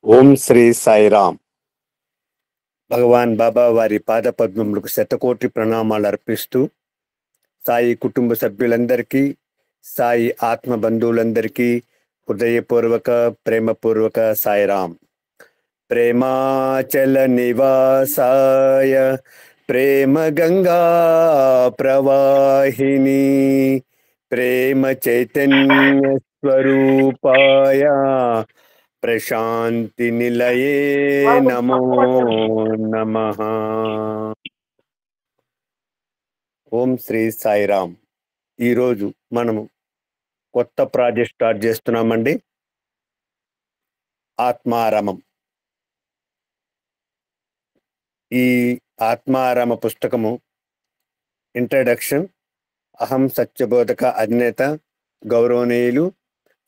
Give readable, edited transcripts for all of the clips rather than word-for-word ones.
ఓం శ్రీ సాయిరామ్. భగవాన్ బాబా వారి పాద పద్మములకు శతకోటి ప్రణామాలు అర్పిస్తూ, సాయి కుటుంబ సభ్యులందరికీ, సాయి ఆత్మ బంధువులందరికీ హృదయపూర్వక ప్రేమపూర్వక సాయిరామ్. ప్రేమాచల నివాసాయ ప్రేమ గంగా ప్రవాహిని ప్రేమ చైతన్య స్వరూపాయ ప్రశాంతి నిలయే నమో నమః. ఓం శ్రీ సాయిరామ్. ఈరోజు మనము కొత్త ప్రాజెక్ట్ స్టార్ట్ చేస్తున్నామండి. ఆత్మారామం. ఈ ఆత్మారామ పుస్తకము ఇంట్రడక్షన్ అహం సత్యబోధక అధినేత గౌరవనీయులు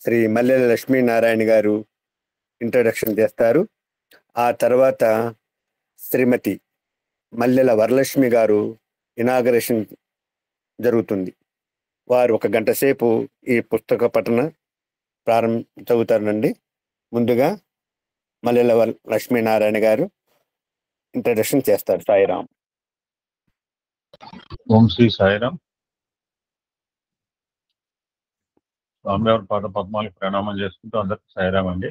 శ్రీ మల్లెల లక్ష్మీనారాయణ గారు ఇంట్రడక్షన్ చేస్తారు. ఆ తర్వాత శ్రీమతి మల్లెల వరలక్ష్మి గారు ఇనాగరేషన్ జరుగుతుంది. వారు 1 గంట సేపు ఈ పుస్తక పఠన చదువుతారండి. ముందుగా మల్లెల లక్ష్మీనారాయణ గారు ఇంట్రడక్షన్ చేస్తారు. సాయిరామ్. ఓం శ్రీ సాయిరామ్. స్వామివారి పాద పద్మాలకు ప్రణామం చేసుకుంటూ అందరికి సాయిరామ్ అండి.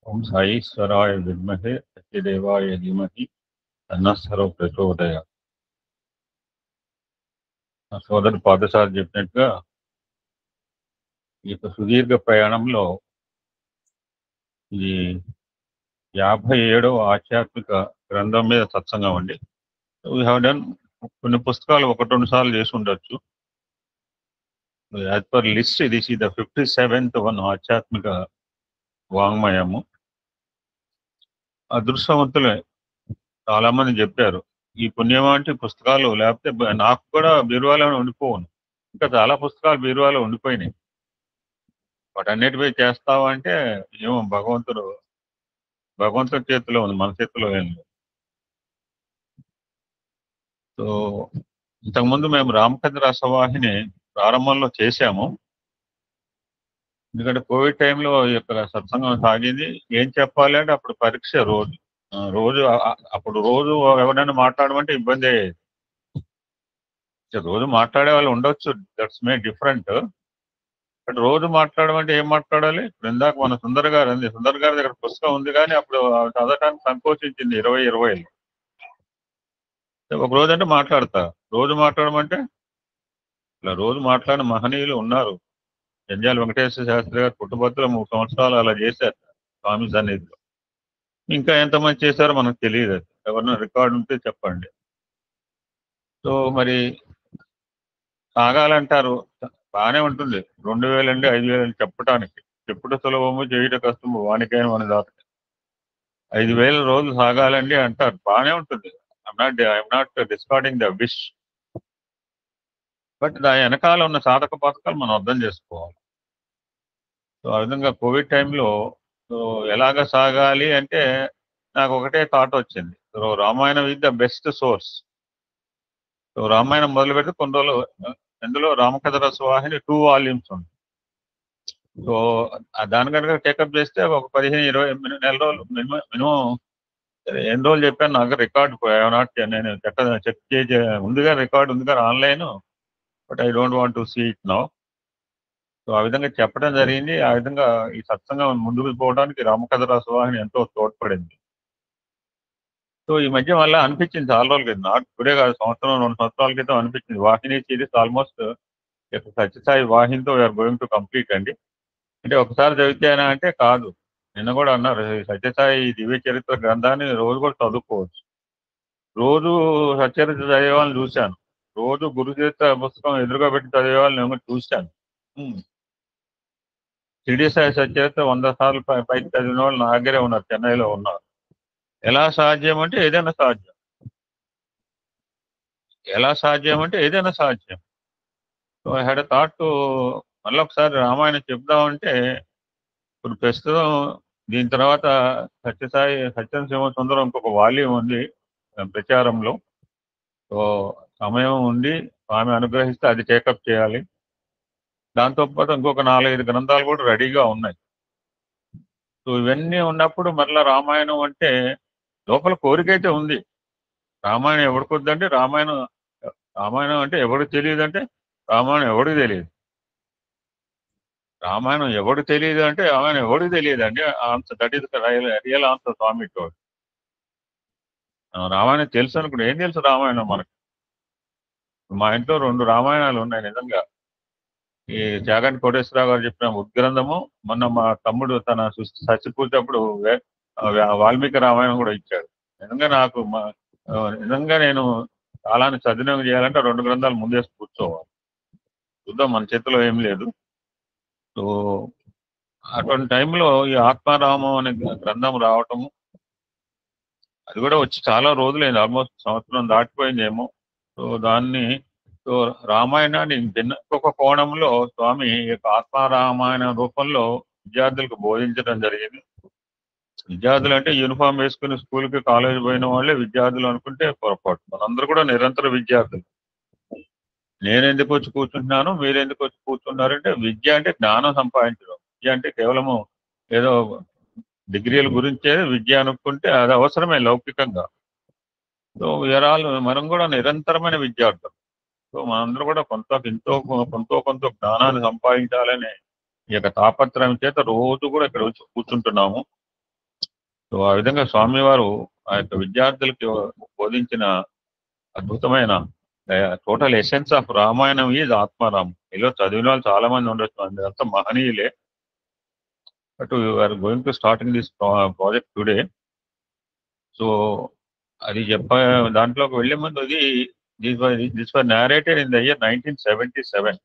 ఓం సాయీశ్వరాయ విద్మహే సత్యదేవాయ ధీమహి తన్నః ప్రచోదయ. నా సోదరు పాదసారి చెప్పినట్టుగా ఈ యొక్క సుదీర్ఘ ప్రయాణంలో ఇది 57వ ఆధ్యాత్మిక గ్రంథం మీద సత్సంగం అండి. వీ హ్యావ్ డన్ కొన్ని పుస్తకాలు 1-2 సార్లు చేసి ఉండొచ్చు. As per list this is the 57th one ఆధ్యాత్మిక వాంగ్మయము. అదృష్టవంతులే చాలా మంది చెప్పారు ఈ పుణ్యమాంటి పుస్తకాలు లేకపోతే నాకు కూడా బీరువాలో ఉండిపోవును. ఇంకా చాలా పుస్తకాలు బీరువాలో ఉండిపోయినాయి. వాటన్నిటిపై చేస్తావా అంటే ఏమో భగవంతుడి చేతిలో ఉంది, మన చేతిలో ఏం లేదు. సో ఇంతకుముందు మేము రామచంద్ర రసవాహిని ప్రారంభంలో చేశాము. ఎందుకంటే కోవిడ్ టైంలో ఈ యొక్క సత్సంగం సాగింది. ఏం చెప్పాలి అంటే అప్పుడు పరీక్ష అప్పుడు రోజు ఎవరైనా మాట్లాడమంటే ఇబ్బంది అయ్యేది. రోజు మాట్లాడే వాళ్ళు ఉండొచ్చు, దట్స్ మే డిఫరెంట్. బట్ రోజు మాట్లాడమంటే ఏం మాట్లాడాలి? ఇప్పుడు ఇందాక మన సుందర్ గారి దగ్గర పుస్తకం ఉంది, కానీ అప్పుడు చదవటానికి సంకోచించింది 2020లో. ఒక రోజు అంటే మాట్లాడతా, రోజు మాట్లాడమంటే ఇలా రోజు మాట్లాడిన మహనీయులు ఉన్నారు. జంజాల వెంకటేశ్వర శాస్త్రి గారు పుట్టుబద్దులు 3 సంవత్సరాలు అలా చేశారు స్వామి సన్నిధిలో. ఇంకా ఎంతమంది చేశారో మనకు తెలియదు. ఎవరైనా రికార్డు ఉంటే చెప్పండి. సో మరి సాగాలంటారు, బాగానే ఉంటుంది. 2000 అండి 5000 చెప్పటానికి, చెప్పుడు సులభము చేయుట కష్టము వానికైన మన దాత. 5000 రోజులు సాగాలండి అంటారు, బాగానే ఉంటుంది. I'm not discarding the wish, but దాని వెనకాల ఉన్న సాధక పథకాలు మనం అర్థం చేసుకోవాలి. సో ఆ విధంగా కోవిడ్ టైంలో ఎలాగ సాగాలి అంటే నాకు ఒకటే థాట్ వచ్చింది. So Ramayanam is the best source. So Ramayanam మొదలు పెడితే కొన్ని రోజులు ఇందులో రామకథ రసవాహిని 2 వాల్యూమ్స్ ఉంది. సో దాని కనుక టేకప్ చేస్తే ఒక 15-20 నెల రోజులు మినిమం. ఎన్ని రోజులు చెప్పాను నాకు రికార్డు నేను చెక్ చేసి ఉందిగా, రికార్డు ఉందిగా online, but I don't want to see it now. So ఆ విధంగా చెప్పడం జరిగింది. ఆ విధంగా ఈ సత్సంగం ముందుకు పోవడానికి రామకథ రసవాహిని ఎంతో తోడ్పడింది. సో ఈ మధ్య వల్ల అనిపించింది చాలా రోజుల క్రితం, నాకు ఇప్పుడే కాదు, 1-2 సంవత్సరాల క్రితం అనిపించింది వాహిని సిరీస్ ఆల్మోస్ట్ సత్యసాయి వాహినితో వీఆర్ గోయింగ్ టు కంప్లీట్ అండి. అంటే ఒకసారి చదివితేనా అంటే కాదు, నిన్న కూడా అన్నారు సత్యసాయి దివ్య చరిత్ర గ్రంథాన్ని రోజు కూడా చదువుకోవచ్చు. రోజు సత్యచరిత్ర చదివే వాళ్ళని చూశాను, రోజు గురు చరిత్ర పుస్తకం ఎదురుగా పెట్టి చదివే వాళ్ళని నేను చూశాను. షిరిడి సాయి సత్యచరిత్ర 100 సార్లు పైకి చదివిన వాళ్ళు నా దగ్గరే ఉన్నారు, చెన్నైలో ఉన్నారు. ఎలా సాధ్యం అంటే ఏదైనా సాధ్యం. So I had a thought మళ్ళీ ఒకసారి రామాయణం చెప్దామంటే, ఇప్పుడు ప్రస్తుతం దీని తర్వాత సత్యం సింహ సుందరం ఇంకొక వాల్యూమ్ ఉంది ప్రచారంలో. సో సమయం ఉంది, ఆమె అనుగ్రహిస్తే అది టేకప్ చేయాలి. దాంతోపాటు ఇంకొక 4-5 గ్రంథాలు కూడా రెడీగా ఉన్నాయి. సో ఇవన్నీ ఉన్నప్పుడు మరలా రామాయణం అంటే లోపల కోరిక అయితే ఉంది. రామాయణం ఎవరికి వద్దంటే రామాయణం అంటే ఎవరికి తెలియదు అంటే రామాయణం ఎవరికి తెలియదు. రామాయణం ఎవరికి తెలియదు అంటే రామాయణం ఎవరికి తెలియదు అండి. Answer that is real answer Swami told. Ramayanam తెలుసు అనుకుంటే ఏం తెలుసు రామాయణం మనకు? మా ఇంట్లో 2 రామాయణాలు ఉన్నాయి నిజంగా. ఈ చాగంటి కోటేశ్వరరావు గారు చెప్పిన ఉద్గ్రంథము, మొన్న మా తమ్ముడు తన చచ్చిపోయేటప్పుడు వాల్మీకి రామాయణం కూడా ఇచ్చాడు. నిజంగా నాకు నిజంగా నేను కాలాన్ని సద్వినియోగం చేయాలంటే 2 గ్రంథాలు ముందేసి కూర్చోవాలి. చూద్దాం, మన చేతిలో ఏం లేదు. సో అటువంటి టైంలో ఈ ఆత్మారామం అనే గ్రంథం రావటము, అది కూడా వచ్చి చాలా రోజులైంది, ఆల్మోస్ట్ సంవత్సరం దాటిపోయిందేమో. సో దాన్ని సో రామాయణాన్ని ఇంకొక కోణంలో స్వామి యొక్క ఆత్మారామాయణ రూపంలో విద్యార్థులకు బోధించడం జరిగింది. విద్యార్థులు అంటే యూనిఫామ్ వేసుకుని స్కూల్కి కాలేజ్ పోయిన వాళ్ళే విద్యార్థులు అనుకుంటే పొరపాటు. మనందరూ కూడా నిరంతర విద్యార్థులు. నేను ఎందుకు వచ్చి కూర్చుంటున్నాను, మీరు ఎందుకు వచ్చి కూర్చున్నారంటే, విద్య అంటే జ్ఞానం సంపాదించడం. విద్య అంటే కేవలము ఏదో డిగ్రీల గురించే విద్య అనుకుంటే అది అవసరమే లౌకికంగా. సో వివరాలు మనం కూడా నిరంతరమైన విద్యార్థులు. సో మనందరూ కూడా కొంత జ్ఞానాన్ని సంపాదించాలనే ఈ యొక్క తాపత్రయం చేత రోజు కూడా ఇక్కడ వచ్చి కూర్చుంటున్నాము. సో ఆ విధంగా స్వామివారు ఆ యొక్క విద్యార్థులకి బోధించిన అద్భుతమైన total essence of Ramayanam is Atmaramam. ఇలా చదివిన వాళ్ళు చాలా మంది ఉండొచ్చు, అంతా మహనీయులే. But we're going to starting this project today. So అది దాంట్లోకి వెళ్లే ముందు అది this was narrated in the year 1977.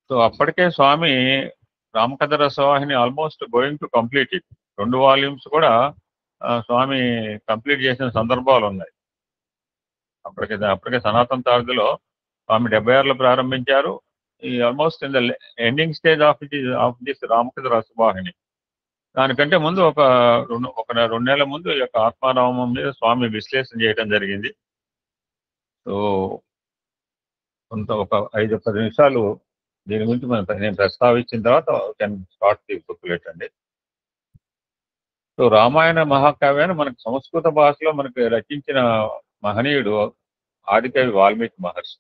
So అప్పటికే Swami Ramakatha Rasavahini almost going to complete it. 2 volumes కూడా స్వామి కంప్లీట్ చేసిన సందర్భాలు ఉన్నాయి. అప్పటికే సనాతన తారదిలో స్వామి 76లో ప్రారంభించారు. ఈ almost in the ending stage of this Ramakatha Rasavahini. దానికంటే ముందు ఒక 2 నెలల ముందు ఈ యొక్క ఆత్మారామం మీద స్వామి విశ్లేషణ చేయడం జరిగింది. సో ఒక 5-10 నిమిషాలు దీని గురించి నేను ప్రస్తావించిన తర్వాత కెన్ స్టార్ట్ ది బుక్లెట్ అండి. సో రామాయణ మహాకావ్యాన్ని మనకు సంస్కృత భాషలో మనకి రచించిన మహనీయుడు ఆదికవి వాల్మీకి మహర్షి.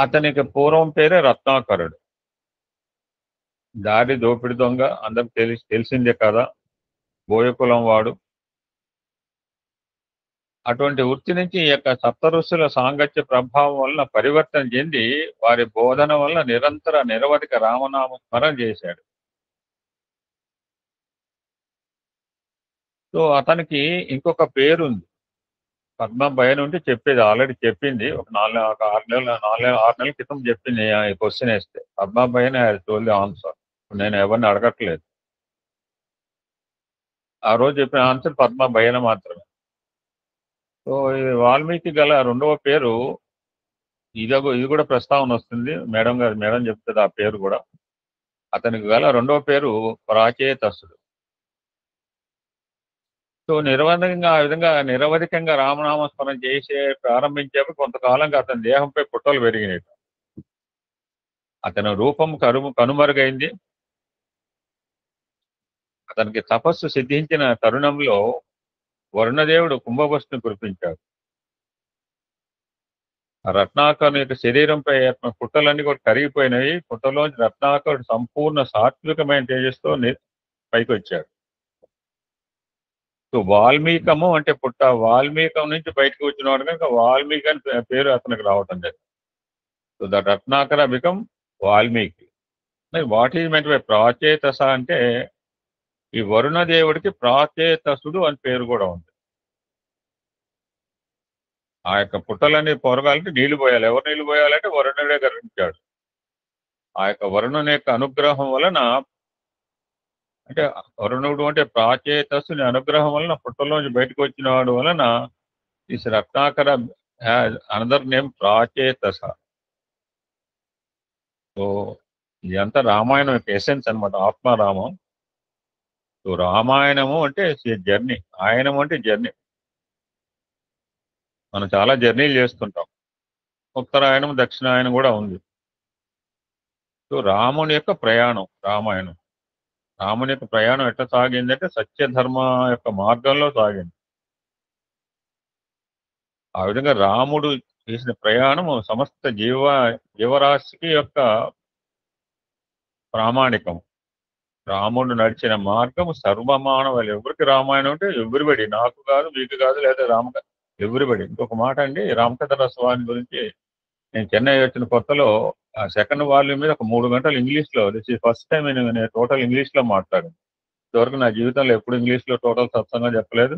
అతనికి పూర్వం పేరే రత్నాకరుడు. దారి దోపిడి దొంగ, అందరికి తెలిసిందే కదా, బోయకులం వాడు. అటువంటి వృత్తి నుంచి ఈ యొక్క సప్త ఋషుల సాంగత్య ప్రభావం వలన పరివర్తన చెంది వారి బోధన వలన నిరవధిక రామనామ స్మరణ చేశాడు. సో అతనికి ఇంకొక పేరుంది, పద్మభయ నుండి చెప్పేది, ఆల్రెడీ చెప్పింది ఒక 6 నెలల క్రితం చెప్పింది. క్వశ్చన్ వేస్తే పద్మభయని టోల్డ్ ది ఆన్సర్. నేను ఎవరిని అడగట్లేదు. ఆ రోజు చెప్పిన ఆన్సర్ పద్మభయన మాత్రమే. సో ఇది వాల్మీకి గల 2వ పేరు, ఇది కూడా ప్రస్తావన వస్తుంది. మేడం చెప్తుంది ఆ పేరు కూడా. అతనికి గల 2వ పేరు ప్రాచేతసుడు. సో ఆ విధంగా నిరవధికంగా రామనామస్మరణ ప్రారంభించేప్పుడు కొంతకాలంగా అతని దేహంపై పుట్టలు పెరిగినాయి. అతని రూపం కనుమరుగైంది. అతనికి తపస్సు సిద్ధించిన తరుణంలో వరుణదేవుడు కుంభవృష్టిని కురిపించాడు. ఆ రత్నాకరుని యొక్క శరీరంపై పుట్టలన్నీ కూడా కరిగిపోయినాయి. పుట్టలోంచి రత్నాకరుడు సంపూర్ణ సాత్వికమైన తేజస్తో పైకి వచ్చాడు. సో వాల్మీకము అంటే పుట్ట, వాల్మీకం నుంచి బయటకు వచ్చినవాడు కనుక వాల్మీకి అని పేరు అతనికి రావటం జరిగింది. So the Ratnakara become Valmiki. What is meant by Prachetasa అంటే ఈ వరుణదేవుడికి ప్రాచేతసుడు అని పేరు కూడా ఉంది. ఆ యొక్క పుట్టలన్నీ పొరగాలంటే నీళ్లు పోయాలి. ఎవరు నీళ్లు పోయాలంటే వరుణుడే గర్వించాడు. ఆ యొక్క వరుణుని యొక్క అనుగ్రహం వలన, అంటే వరుణుడు అంటే ప్రాచేతస్సుని అనుగ్రహం వలన పుట్టలోంచి బయటకు వచ్చిన వాడు వలన ఈ రత్నాకర అనదర్ నేమ్ ప్రాచేతస. సో ఇదంతా రామాయణం యొక్క ఎసెన్స్ అనమాట, ఆత్మారామం. సో రామాయణము అంటే జర్నీ, ఆయనము అంటే జర్నీ. మనం చాలా జర్నీలు చేస్తుంటాం. ఉత్తరాయణం, దక్షిణాయనం కూడా ఉంది. సో రాముని యొక్క ప్రయాణం రామాయణం. రాముని యొక్క ప్రయాణం ఎట్లా సాగిందంటే సత్యధర్మ యొక్క మార్గంలో సాగింది. ఆ విధంగా రాముడు చేసిన ప్రయాణం సమస్త జీవరాశికి యొక్క ప్రామాణికం. రాముడు నడిచిన మార్గం సర్వమానవాళి. ఎవరికి రామాయణం అంటే ఎవ్రీబడి, నాకు కాదు, మీకు కాదు, లేదా ఎవ్రీబడి. ఇంకొక మాట అండి, రామచంద్ర స్వామి గురించి నేను చెన్నై వచ్చిన కొత్తలో ఆ సెకండ్ వాల్యూమ్ మీద ఒక 3 గంటలు ఇంగ్లీష్లో, దిస్ ఇస్ ఫస్ట్ టైం నేను టోటల్ ఇంగ్లీష్లో మాట్లాడాను. ఇంతవరకు నా జీవితంలో ఎప్పుడు ఇంగ్లీష్లో టోటల్ సత్సంగం చెప్పలేదు.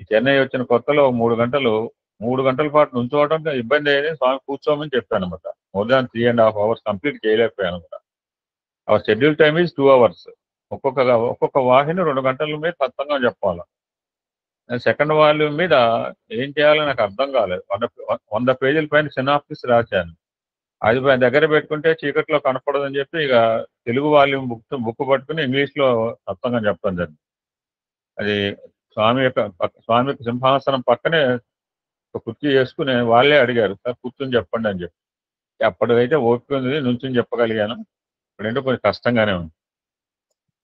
ఈ చెన్నై వచ్చిన కొత్తలో 3 గంటల పాటు నుంచోవడం ఇబ్బంది అయ్యేది. స్వామి కూర్చోమని చెప్పాను అనమాట. మోర్ దాన్ 3.5 hours కంప్లీట్ చేయలేకపోయాను అనమాట. Our schedule time is 2 hours. ఒక్కొక్క వాహిని 2 గంటల మీద సత్సంగం చెప్పాలి. సెకండ్ వాల్యూమ్ మీద ఏం చేయాలో నాకు అర్థం కాలేదు. 100 పేజీల పైన సినాప్సిస్ రాశాను. అది దగ్గర పెట్టుకుంటే చీకట్లో కనపడదని చెప్పి ఇక తెలుగు వాల్యూమ్ బుక్ పట్టుకుని ఇంగ్లీష్లో సత్సంగం చెప్పడం జరిగింది. అది స్వామి యొక్క సింహాసనం పక్కనే ఒక కుర్చీ చేసుకుని వాళ్ళే అడిగారు, సార్ కూర్చొని చెప్పండి అని చెప్పి. అప్పటికైతే ఓపిక ఉంది, నుంచుని చెప్పగలిగాను. ఇప్పుడంటే కొంచెం కష్టంగానే ఉంది.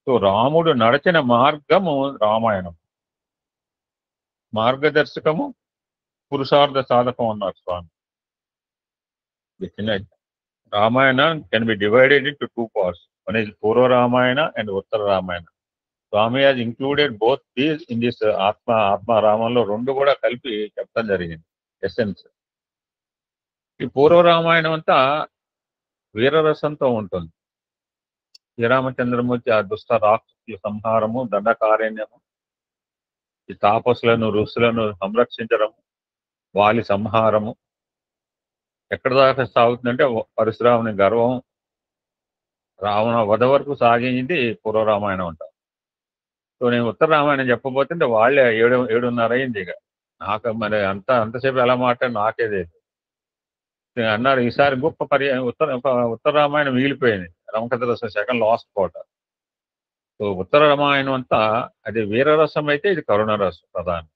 సో రాముడు నడిచిన మార్గము రామాయణం, మార్గదర్శకము పురుషార్థ సాధకం అన్నారు Swami. Ramayana can be divided into 2 parts. One is Purva Ramayana and Uttara Ramayana. Swami has included both these in this ఆత్మారామంలో. 2 కూడా కలిపి చెప్పడం జరిగింది ఎసెన్స్. ఈ పూర్వ రామాయణం అంతా వీరరసంతో ఉంటుంది. శ్రీరామచంద్రమూర్తి ఆ దుష్ట రాక్షసుల సంహారము, దండకారణ్యము, ఈ తాపసులను ఋషులను సంరక్షించడము, వాలి సంహారము, ఎక్కడ దాకా సాగుతుందంటే పరశురాముని గర్వం, రావణ వధ వరకు సాగింది పూర్వ రామాయణం అంటారు. సో నేను ఉత్తర రామాయణం చెప్పబోతుంటే వాళ్ళే 7:30 అయింది. ఇక నాకు మరి అంతసేపు ఎలా మాట్లాడి నాకే తెలియదు. అన్నారు ఈసారి గొప్ప ఉత్తర రామాయణం మిగిలిపోయింది. రామకథ సెకండ్ లాస్ట్ క్వార్టర్. సో ఉత్తర రామాయణం అంతా అది వీరరసం అయితే ఇది కరుణరసం ప్రధానం.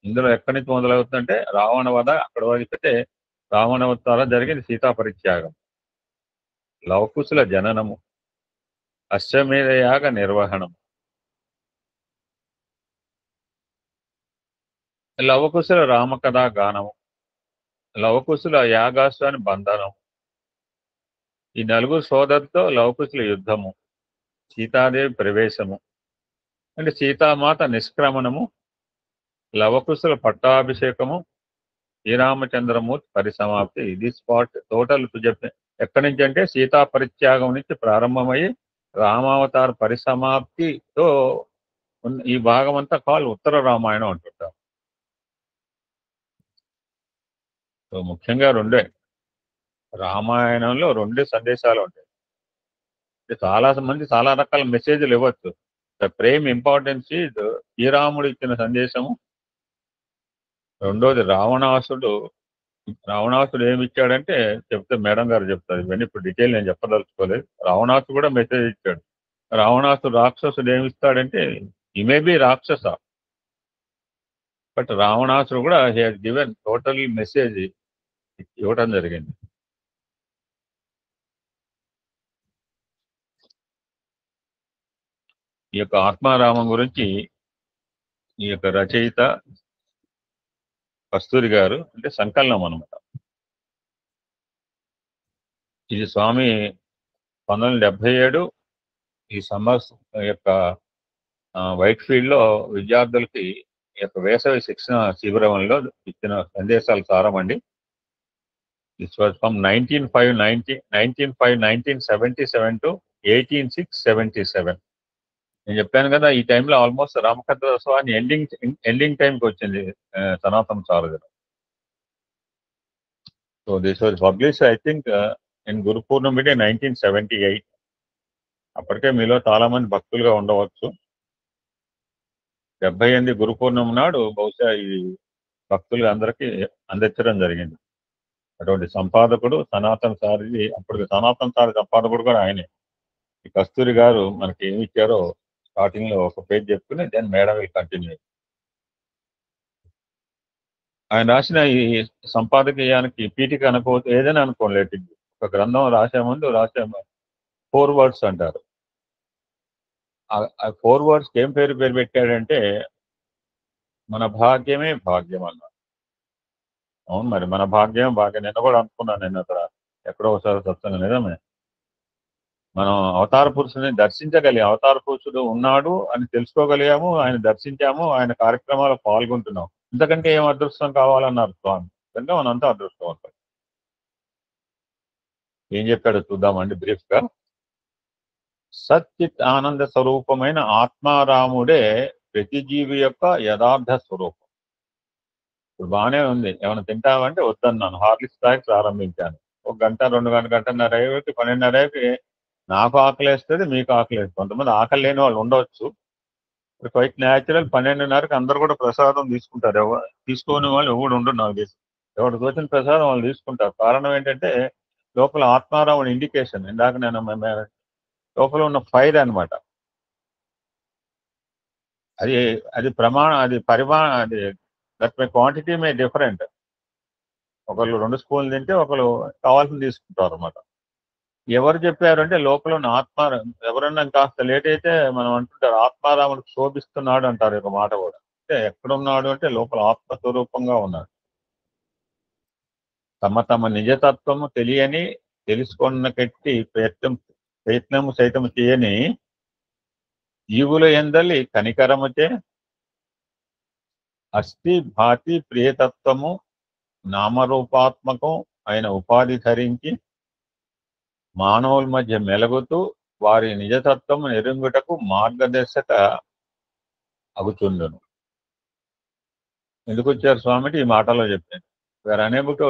ఇందులో ఎక్కడి నుంచి మొదలవుతుందంటే రావణ వధ, అక్కడ వదిలిపెడితే రావణవతారం జరిగింది, సీతా పరిత్యాగం, లవకుశుల జననము, అశ్వమేధ యాగ నిర్వహణం, లవకుశుల రామకథా గానము, లవకుశుల యాగాశ్వాని బంధనం, ఈ 4 సోదరులతో లవకుశుల యుద్ధము, సీతాదేవి ప్రవేశము అంటే సీతామాత నిష్క్రమణము, లవకుశుల పట్టాభిషేకము, శ్రీరామచంద్రమూర్తి పరిసమాప్తి. ఇది స్పాట్ టోటల్ చెప్పి ఎక్కడి నుంచి అంటే సీతా పరిత్యాగం నుంచి ప్రారంభమయ్యి రామావతార పరిసమాప్తితో ఈ భాగం అంతా కాల్ ఉత్తర రామాయణం అంటుంటాం. సో ముఖ్యంగా 2 రామాయణంలో 2 సందేశాలు ఉంటాయి. చాలా మంది చాలా రకాల మెసేజ్లు ఇవ్వచ్చు. ద ప్రేమ్ ఇంపార్టెన్స్ ఈజ్ శ్రీరాముడు ఇచ్చిన సందేశము. రెండోది రావణాసుడు ఏమి ఇచ్చాడంటే చెప్తే మేడం గారు చెప్తారు. ఇవన్నీ ఇప్పుడు డీటెయిల్ నేను చెప్పదలుచుకోలేదు. రావణాసుడు కూడా మెసేజ్ ఇచ్చాడు. రావణాసుడు రాక్షసుడు ఏమి ఇస్తాడంటే ఈ మే బి రాక్షస, బట్ రావణాసుడు కూడా he has given total message ఇవ్వటం జరిగింది. ఈ యొక్క ఆత్మారామం గురించి ఈ యొక్క రచయిత కస్తూరి గారు అంటే సంకలనం అనమాట. ఇది స్వామి 1977 ఈ సమ్మర్ యొక్క వైట్ ఫీల్డ్ లో విద్యార్థులకి ఈ యొక్క వేసవి శిక్షణ శిబిరంలో ఇచ్చిన సందేశాల సారం అండి. This was from 1977 to 18/6/77. నేను చెప్పాను కదా, ఈ టైంలో ఆల్మోస్ట్ రామకథ స్వామి ఎండింగ్ టైంకి వచ్చింది సనాతన సార్ గారు. So this was publish I think in Guru Purnima 1978. అప్పటికే మీలో చాలా మంది భక్తులుగా ఉండవచ్చు. 78 గురు పూర్ణిమ నాడు బహుశా ఈ భక్తులు అందరికీ అందించడం జరిగింది. అటువంటి సంపాదకుడు సనాతన సారి, అప్పటికి సనాతన సారి సంపాదకుడు కూడా ఆయనే. ఈ కస్తూరి గారు మనకి ఏమి ఇచ్చారో స్టార్టింగ్ లో ఒక పేజ్ చెప్పుకుని దెన్ మేడం విల్ కంటిన్యూ. ఆయన రాసిన ఈ సంపాదకీయానికి పీఠిక అనుకోవచ్చు, ఏదైనా అనుకోలేదు. ఒక గ్రంథం రాసే ముందు 4 వర్డ్స్ అంటారు. ఆ 4 వర్డ్స్కి ఏం పేరు పెట్టాడంటే మన భాగ్యమే భాగ్యం అన్నాడు. అవును, మరి మన భాగ్యం భాగ్యం. నిన్న కూడా అనుకున్నాను, నేను అక్కడ ఎక్కడో ఒకసారి చెప్తాను, నిజమే. మనం అవతార పురుషుని దర్శించగలిగాం, అవతార పురుషుడు ఉన్నాడు అని తెలుసుకోగలిగాము, ఆయన దర్శించాము, ఆయన కార్యక్రమాలు పాల్గొంటున్నాం. ఇంతకంటే ఏం అదృష్టం కావాలన్నారు స్వామి. కనుక మనంతా అదృష్టవంతం. ఏం చెప్పాడో చూద్దామండి బ్రీఫ్ గా. సచ్చిత్ ఆనంద స్వరూపమైన ఆత్మారాముడే ప్రతి జీవి యొక్క యథార్థ స్వరూపం. ఇప్పుడు బాగానే ఉంది, ఏమైనా తింటామంటే వద్దన్నాను, హార్లిక్స్ తాగి ప్రారంభించాను. 1 గంట 2 గంటన్నర అయ్యేకి 12:30కి నాకు ఆకలేస్తుంది, మీకు ఆకలేస్తుంది. కొంతమంది ఆకలి లేని వాళ్ళు ఉండవచ్చు, క్వైట్ న్యాచురల్. 12:30కి అందరు కూడా ప్రసాదం తీసుకుంటారు. తీసుకోని వాళ్ళు ఎవడు ఉండరు నాకు తెలిసి. ఎవరికి వచ్చిన ప్రసాదం వాళ్ళు తీసుకుంటారు. కారణం ఏంటంటే లోపల ఆత్మారాముడి ఇండికేషన్. ఇందాక నేను లోపల ఉన్న ఫైర్ అనమాట. అది అది అది that may quantity May different. ఒకళ్ళు 2 స్పూన్లు తింటే ఒకళ్ళు కావాల్సింది తీసుకుంటారు అనమాట. ఎవరు చెప్పారు అంటే లోపల ఉన్న ఎవరన్నా కాస్త లేట్ అయితే మనం అంటుంటారు ఆత్మారాముడు శోభిస్తున్నాడు అంటారు ఒక మాట కూడా. అంటే ఎక్కడున్నాడు అంటే లోపల ఆత్మస్వరూపంగా ఉన్నాడు. తమ నిజతత్వము తెలియని తెలుసుకున్న కట్టి ప్రయత్నము సైతము చేయని జీవుల యందలి కనికరముచే అస్థి భాతి ప్రియతత్వము నామరూపాత్మకం అయిన ఉపాధి ధరించి మానవుల మధ్య మెలుగుతూ వారి నిజతత్వము నెరుంగుటకు మార్గదర్శక అగుచుండును. ఎందుకు వచ్చారు స్వామికి ఈ మాటలో చెప్పాను. We are unable to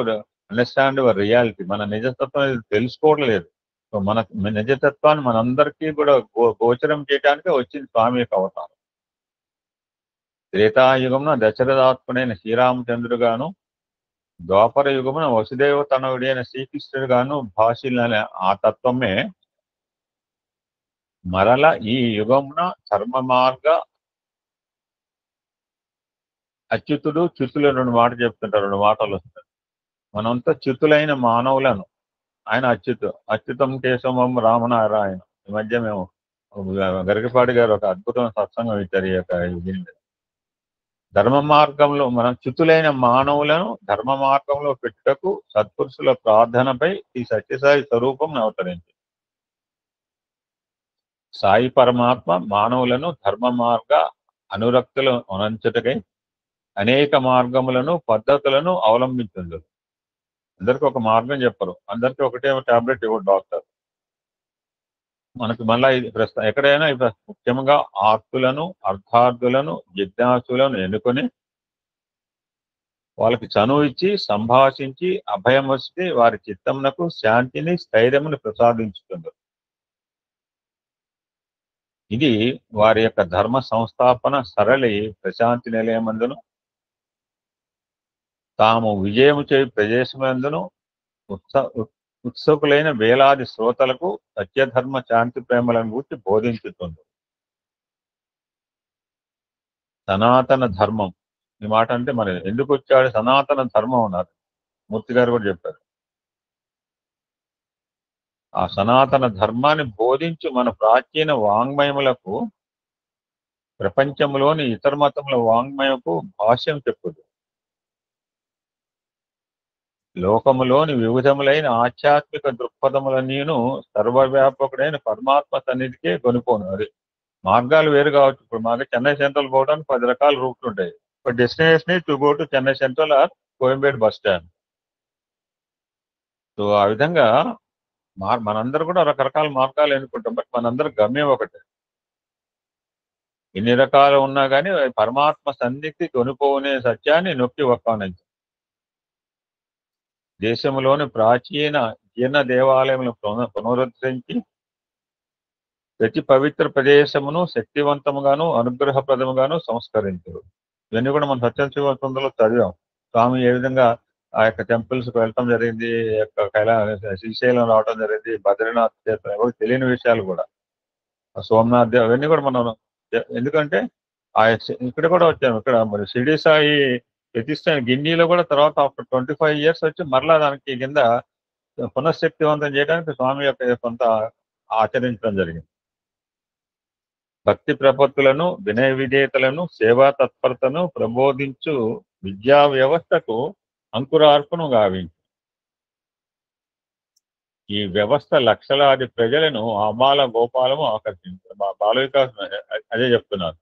understand your reality. మన నిజతత్వం తెలుసుకోవట్లేదు. సో మన నిజతత్వాన్ని మనందరికీ కూడా గోచరం చేయడానికే వచ్చింది స్వామి యొక్క అవతారం. త్రేతాయుగమున దశరథాత్ముడైన శ్రీరామచంద్రుడు గాను, ద్వాపర యుగమున వసుదేవ తనయుడైన శ్రీకృష్ణుడు గాను భాషిల్లిన ఆ తత్వమే మరల ఈ యుగమున ధర్మ మార్గ అచ్యుతుడు చ్యుతులు 2 మాటలు చెప్తుంటారు, 2 మాటలు వస్తాయి. మనంతా చ్యుతులైన మానవులను, ఆయన అచ్యుతం కేశవం రామనారాయణ. ఈ మధ్య మేము గరికపాటి గారు ఒక అద్భుతమైన సత్సంగం ఇచ్చారు ఈ యొక్క దీని. ధర్మ మార్గంలో మనం చ్యుతులైన మానవులను ధర్మ మార్గంలో పెట్టుటకు సత్పురుషుల ప్రార్థనపై ఈ సత్యసాయి స్వరూపం అవతరించి సాయి పరమాత్మ మానవులను ధర్మ మార్గ అనురక్తులు అనంచుటకై అనేక మార్గములను పద్ధతులను అవలంబించదు. అందరికీ ఒక మార్గం చెప్పరు, అందరికీ ఒకటే టాబ్లెట్ ఇవ్వడు డాక్టర్. మనకు మళ్ళా ఇది ఎక్కడైనా ముఖ్యంగా ఆర్తులను అర్థార్థులను జిజ్ఞాసులను ఎన్నుకొని వాళ్ళకి చనువు ఇచ్చి సంభాషించి అభయం వస్తే వారి చిత్తమునకు శాంతిని స్థైర్యమును ప్రసాదించుతుంది. ఇది వారి యొక్క ధర్మ సంస్థాపన సరళి ప్రశాంతి నిలయమందును తాము విజయము చేయి ప్రదేశమందును ఉత్సుకులైన వేలాది శ్రోతలకు సత్యధర్మ శాంతి ప్రేమలను గురించి బోధించుతుంది. సనాతన ధర్మం, ఈ మాట అంటే మరి ఎందుకు వచ్చాడు సనాతన ధర్మం అన్నారు, మూర్తి గారు కూడా చెప్పారు. ఆ సనాతన ధర్మాన్ని బోధించు మన ప్రాచీన వాంగ్మయములకు ప్రపంచంలోని ఇతర మతముల వాంగ్మయకు భాష్యం చెప్పుదు. లోకములోని వివిధములైన ఆధ్యాత్మిక దృక్పథములన్నీను సర్వవ్యాపకుడైన పరమాత్మ సన్నిధికే కొనుక్కోను. అది మార్గాలు వేరు కావచ్చు. ఇప్పుడు మాకు చెన్నై సెంట్రల్ పోవడానికి 10 రకాల రూట్లు ఉంటాయి. But destination to go to Chennai central or Koyambedu bus stand. So ఆ విధంగా మనందరూ కూడా రకరకాల మార్గాలు ఎన్నుకుంటాం, బట్ మనందరూ గమ్యం ఒకటే. ఎన్ని రకాలు ఉన్నా కానీ పరమాత్మ సన్నిధికి కొనుక్కోనే సత్యాన్ని నొక్కి ఒక్కనంచి దేశంలోని ప్రాచీన జీర్ణ దేవాలయములను పునరుద్ధరించి ప్రతి పవిత్ర ప్రదేశమును శక్తివంతముగాను అనుగ్రహప్రదముగాను సంస్కరించారు. ఇవన్నీ కూడా మనం సత్యశివంలో చదివాం. స్వామి ఏ విధంగా ఆ యొక్క టెంపుల్స్కి వెళ్ళటం జరిగింది, శ్రీశైలం రావడం జరిగింది, బద్రీనాథ్ క్షేత్రం, ఎవరికి తెలియని విషయాలు కూడా, సోమనాథ్ అవన్నీ కూడా మనం, ఎందుకంటే ఆ ఇక్కడ కూడా వచ్చాము. ఇక్కడ మరి షిరిడి సాయి ప్రతిష్ట గిన్నీలో కూడా తర్వాత ఆఫ్టర్ 25 years వచ్చి మరలా దానికి కింద పునఃశక్తివంతం చేయడానికి స్వామి యొక్క కొంత ఆచరించడం జరిగింది. భక్తి ప్రపత్తులను, వినయ విధేయతలను, సేవా తత్పరతను ప్రబోధించు విద్యా వ్యవస్థకు అంకురార్పణ గావించి ఈ వ్యవస్థ లక్షలాది ప్రజలను ఆబాల గోపాలము ఆకర్షించారు. బాల వికాస్ అదే చెప్తున్నారు.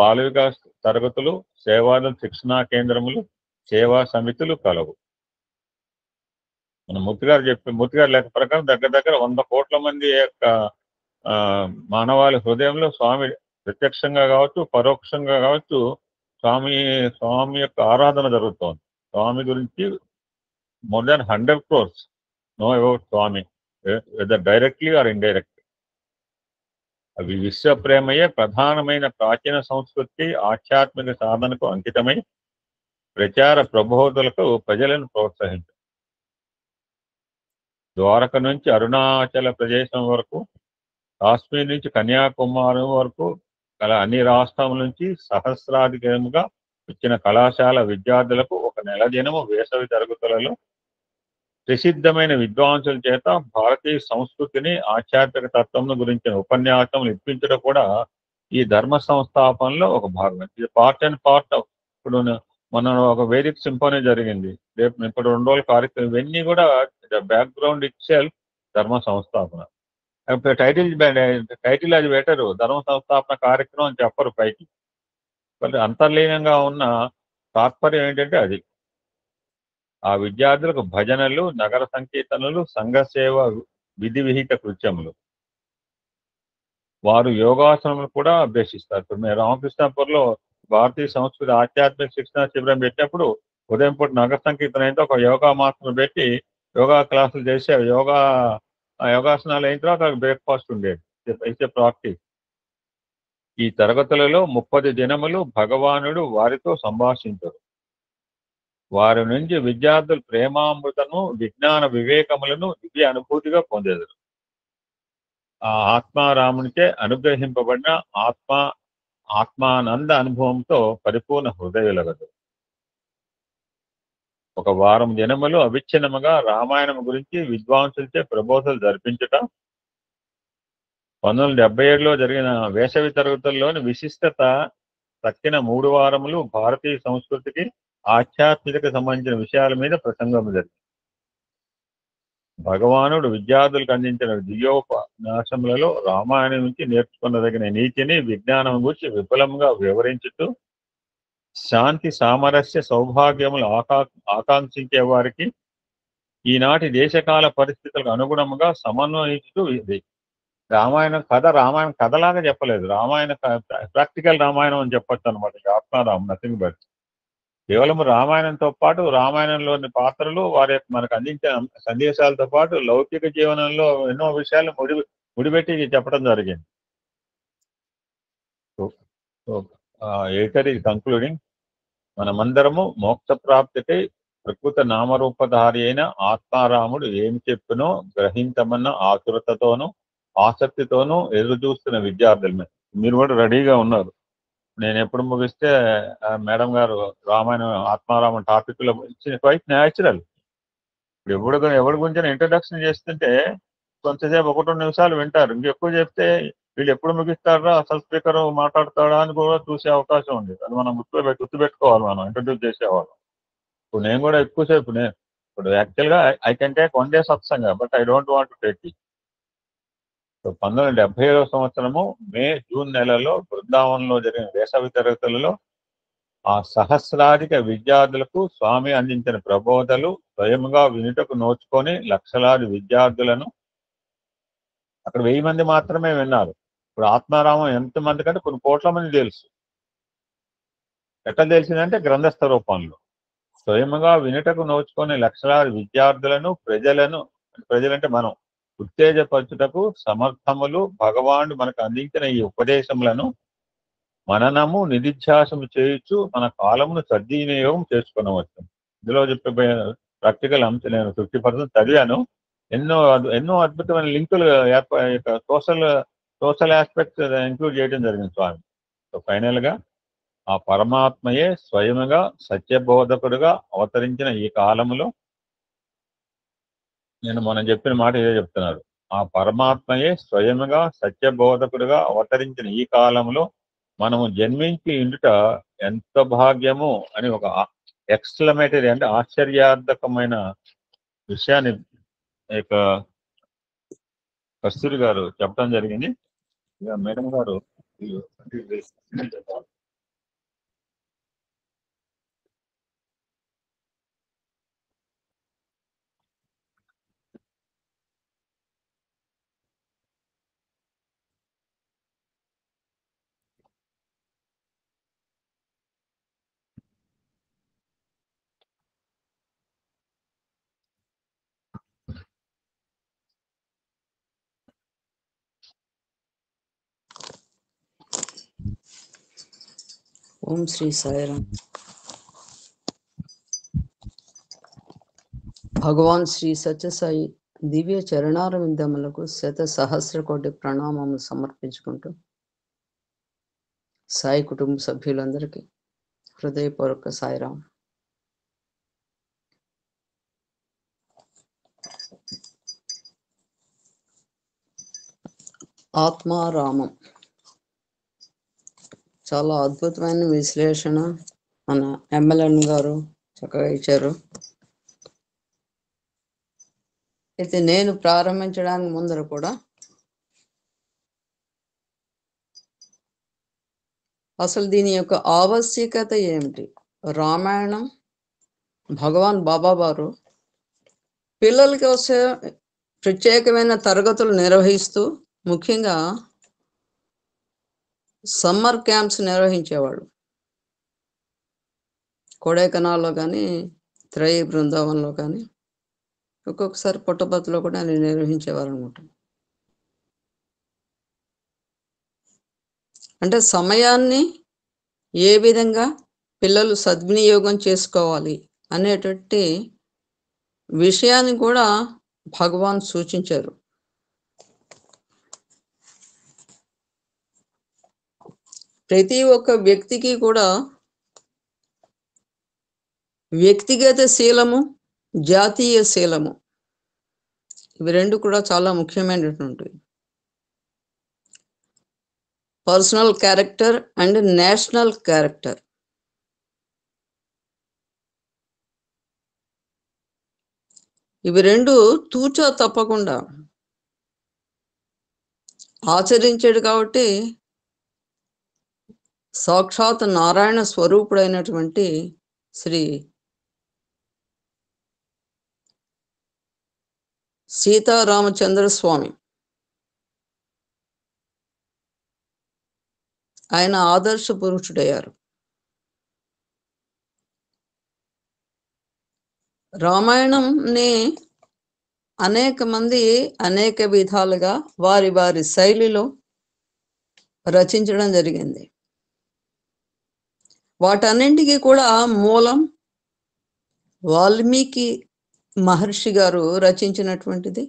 బాల వికాస్ తరగతులు, సేవాలు, శిక్షణా కేంద్రములు, సేవా సమితులు కలవు. మన మూర్తిగారు లెక్క ప్రకారం దగ్గర దగ్గర 100 కోట్ల మంది యొక్క మానవాళి హృదయంలో స్వామి ప్రత్యక్షంగా కావచ్చు, పరోక్షంగా కావచ్చు, స్వామి యొక్క ఆరాధన జరుగుతోంది. స్వామి గురించి more than 100 crores know about Swami, whether directly or indirect. అవి విశ్వ ప్రేమయే ప్రధానమైన ప్రాచీన సంస్కృతి ఆధ్యాత్మిక సాధనకు అంకితమై ప్రచార ప్రబోధులకు ప్రజలను ప్రోత్సహించారు. ద్వారక నుంచి అరుణాచల ప్రదేశం వరకు, కాశ్మీర్ నుంచి కన్యాకుమారి వరకు గల అన్ని రాష్ట్రాల నుంచి సహస్రాధికముగా వచ్చిన కళాశాల విద్యార్థులకు ఒక నెల దినము వేసవి తరగతులలో ప్రసిద్ధమైన విద్వాంసుల చేత భారతీయ సంస్కృతిని, ఆధ్యాత్మిక తత్వం గురించిన ఉపన్యాసం ఇప్పించడం కూడా ఈ ధర్మ సంస్థాపనలో ఒక భాగం. ఇది పార్ట్ అండ్ పార్ట్. ఇప్పుడు మన ఒక వేదిక సింఫోనీ జరిగింది, రేపు ఇప్పుడు 2 రోజుల కార్యక్రమం, ఇవన్నీ కూడా బ్యాక్గ్రౌండ్ ఇట్ సెల్ఫ్ ధర్మ సంస్థాపన. టైటిల్ అది పెట్టరు, ధర్మ సంస్థాపన కార్యక్రమం అని చెప్పరు పైకి. అంతర్లీనంగా ఉన్న తాత్పర్యం ఏంటంటే అది ఆ విద్యార్థులకు భజనలు, నగర సంకీర్తనలు, సంఘ సేవ, విధి విహిత కృత్యములు. వారు యోగాసనములు కూడా అభ్యసిస్తారు. ఇప్పుడు మేము రామకృష్ణాపూర్లో భారతీయ సంస్కృతి ఆధ్యాత్మిక శిక్షణ శిబిరం పెట్టినప్పుడు ఉదయం పూట నగర సంకీర్తన అయితే ఒక యోగా మాస్టర్ పెట్టి యోగా క్లాసులు చేసే యోగాసనాలు అయిన తర్వాత బ్రేక్ఫాస్ట్ ఉండేది. అయితే ప్రాక్టీస్. ఈ తరగతులలో 30 దినములు భగవానుడు వారితో సంభాషించరు. వారి నుంచి విద్యార్థులు ప్రేమామృతను, విజ్ఞాన వివేకములను దివ్య అనుభూతిగా పొందేదరు. ఆ ఆత్మారామునిచే అనుగ్రహింపబడిన ఆత్మానంద అనుభవంతో పరిపూర్ణ హృదయులగదు. ఒక వారం దినములు అవిచ్ఛిన్నముగా రామాయణం గురించి విద్వాంసులచే ప్రబోధలు జరిపించుట, 1977లో జరిగిన వేసవి తరగతుల్లోని విశిష్టత తక్కిన 3 వారములు భారతీయ సంస్కృతికి, ఆధ్యాత్మికతకు సంబంధించిన విషయాల మీద ప్రసంగం జరిగింది. భగవానుడు విద్యార్థులకు అందించిన దివ్యోపన్యాసములలో రామాయణం నుంచి నేర్చుకున్నదగిన నీతిని, విజ్ఞానం గురించి విపులంగా వివరించుతూ శాంతి, సామరస్య, సౌభాగ్యములు ఆకాంక్షించే వారికి ఈనాటి దేశకాల పరిస్థితులకు అనుగుణంగా సమన్వయించుతూ ఇది రామాయణ కథలాగా చెప్పలేదు. ప్రాక్టికల్ రామాయణం అని చెప్పొచ్చు అనమాట. Atmaram nothing but. కేవలం రామాయణంతో పాటు రామాయణంలోని పాత్రలు వారి మనకు అందించిన సందేశాలతో పాటు లౌకిక జీవనంలో ఎన్నో విషయాలు ముడిపెట్టి చెప్పడం జరిగింది. ఎయిటర్ ఈజ్ కంక్లూడింగ్, మనమందరము మోక్ష ప్రాప్తికై ప్రకృత నామరూపధారి అయిన ఆత్మారాముడు ఏమి చెప్పునో గ్రహించమన్న ఆతురతతోనూ ఆసక్తితోనూ ఎదురు చూస్తున్న విద్యార్థులమే. మీరు కూడా రెడీగా ఉన్నారు. నేను ఎప్పుడు ముగిస్తే మేడం గారు రామాయణం ఆత్మారామం టాపిక్లో ఇచ్చిన క్వైట్ న్యాచురల్. ఇప్పుడు ఎవరి గురించి ఇంట్రడక్షన్ చేస్తుంటే కొంతసేపు 1-2 నిమిషాలు వింటారు. ఇంకెక్కువ చెప్తే వీళ్ళు ఎప్పుడు ముగిస్తారా, అసలు స్పీకర్ మాట్లాడతాడా అని కూడా చూసే అవకాశం ఉంది. అది మనం గుర్తుపెట్టుకోవాలి, మనం ఇంట్రడ్యూస్ చేసేవాళ్ళం. ఇప్పుడు నేను కూడా ఎక్కువసేపు ఇప్పుడు యాక్చువల్గా I can take 1 day satsanga, but I don't want to take it. 1975వ సంవత్సరము మే, జూన్ నెలలో బృందావనంలో జరిగిన వేసవి తరగతులలో ఆ సహస్రాధిక విద్యార్థులకు స్వామి అందించిన ప్రబోధలు స్వయంగా వినుటకు నోచుకొని లక్షలాది విద్యార్థులను, అక్కడ 1000 మంది మాత్రమే విన్నారు. ఇప్పుడు ఆత్మారామం ఎంతమంది కంటే కొన్ని కోట్ల మంది తెలుసు. ఎట్లా తెలిసిందంటే గ్రంథస్థ రూపంలో స్వయంగా వినుటకు నోచుకొని లక్షలాది విద్యార్థులను, ప్రజలంటే మనం ఉత్తేజపరచుటకు సమర్థములు భగవానుడు మనకు అందించిన ఈ ఉపదేశములను మననము నిధిధ్యాసము చేయొచ్చు మన కాలమును సద్వినియోగం చేసుకునవచ్చు. ఇందులో చెప్పే ప్రాక్టికల్ అంశం నేను 50% చదివాను. ఎన్నో అద్భుతమైన లింకులు సోషల్ ఆస్పెక్ట్స్ ఇంక్లూడ్ చేయడం జరిగింది స్వామి. సో ఫైనల్ గా ఆ పరమాత్మయే స్వయముగా సత్యబోధకుడుగా అవతరించిన ఈ కాలములో నేను మనం చెప్పిన మాట ఇదే చెప్తున్నారు. ఆ పరమాత్మయే స్వయముగా సత్యబోధకుడుగా అవతరించిన ఈ కాలంలో మనము జన్మించి ఇండుట ఎంత భాగ్యము అని ఒక ఎక్స్క్లమేటరీ అంటే ఆశ్చర్యార్థకమైన విషయాన్ని ఇక కస్తూరి గారు చెప్పడం జరిగింది. ఇక మేడం గారు ఓం శ్రీ సాయిరామ్. భగవాన్ శ్రీ సత్యసాయి దివ్య చరణార విందములకు శత సహస్ర కోటి ప్రణామములు సమర్పించుకుంటూ సాయి కుటుంబ సభ్యులందరికీ హృదయపూర్వక సాయిరామ్. ఆత్మారామం చాలా అద్భుతమైన విశ్లేషణ మన ఎమ్మెల్యన్ గారు చక్కగా ఇచ్చారు. అయితే నేను ప్రారంభించడానికి ముందర కూడా అసలు దీని యొక్క ఆవశ్యకత ఏమిటి? రామాయణం భగవాన్ బాబా వారు పిల్లలకి వచ్చే ప్రత్యేకమైన తరగతులు నిర్వహిస్తూ ముఖ్యంగా సమ్మర్ క్యాంప్స్ నిర్వహించేవాడు. కొడైకెనాల్లో కానీ త్రయీ బృందావనంలో కానీ ఒక్కొక్కసారి పుట్టపర్తిలో కూడా ఆయన నిర్వహించేవారు అనమాట. అంటే సమయాన్ని ఏ విధంగా పిల్లలు సద్వినియోగం చేసుకోవాలి అనేటువంటి విషయాన్ని కూడా భగవాన్ సూచించారు. ప్రతి ఒక్క వ్యక్తికి కూడా వ్యక్తిగత శీలము, జాతీయ శీలము, ఇవి రెండు కూడా చాలా ముఖ్యమైనటువంటివి. Personal character and national character. ఇవి రెండు తూచా తప్పకుండా ఆచరించాడు. కాబట్టి సాక్షాత్ నారాయణ స్వరూపుడైనటువంటి శ్రీ సీతారామచంద్ర స్వామి ఆయన ఆదర్శ పురుషుడయ్యారు. రామాయణంని అనేక మంది అనేక విధాలుగా వారి వారి శైలిలో రచించడం జరిగింది. వాటన్నింటికి కూడా మూలం వాల్మీకి మహర్షి గారు రచించినటువంటిది,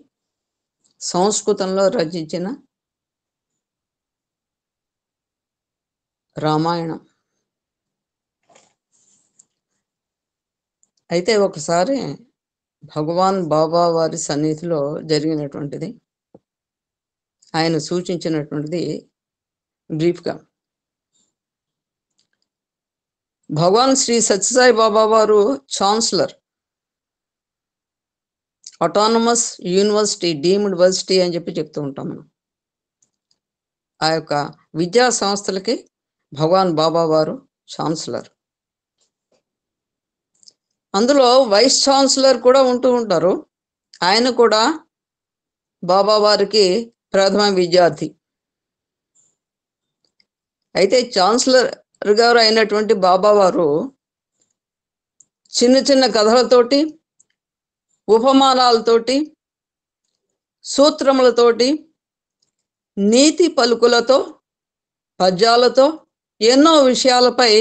సంస్కృతంలో రచించిన రామాయణం. అయితే ఒకసారి భగవాన్ బాబా వారి సన్నిధిలో జరిగినటువంటిది, ఆయన సూచించినటువంటిది బ్రీఫ్గా. భగవాన్ శ్రీ సత్యసాయి బాబా వారు chancellor, autonomous university, deemed university అని చెప్పి చెప్తూ ఉంటాం మనం. ఆ యొక్క విద్యా సంస్థలకి భగవాన్ బాబా వారు ఛాన్సలర్. అందులో వైస్ ఛాన్సలర్ కూడా ఉంటూ ఉంటారు. ఆయన కూడా బాబా వారికి ప్రథమ విద్యార్థి. అయితే ఛాన్సలర్ గారు అయినటువంటి బాబా వారు చిన్న చిన్న కథలతోటి, ఉపమానాలతోటి, సూత్రములతోటి, నీతి పలుకులతో, పద్యాలతో ఎన్నో విషయాలపై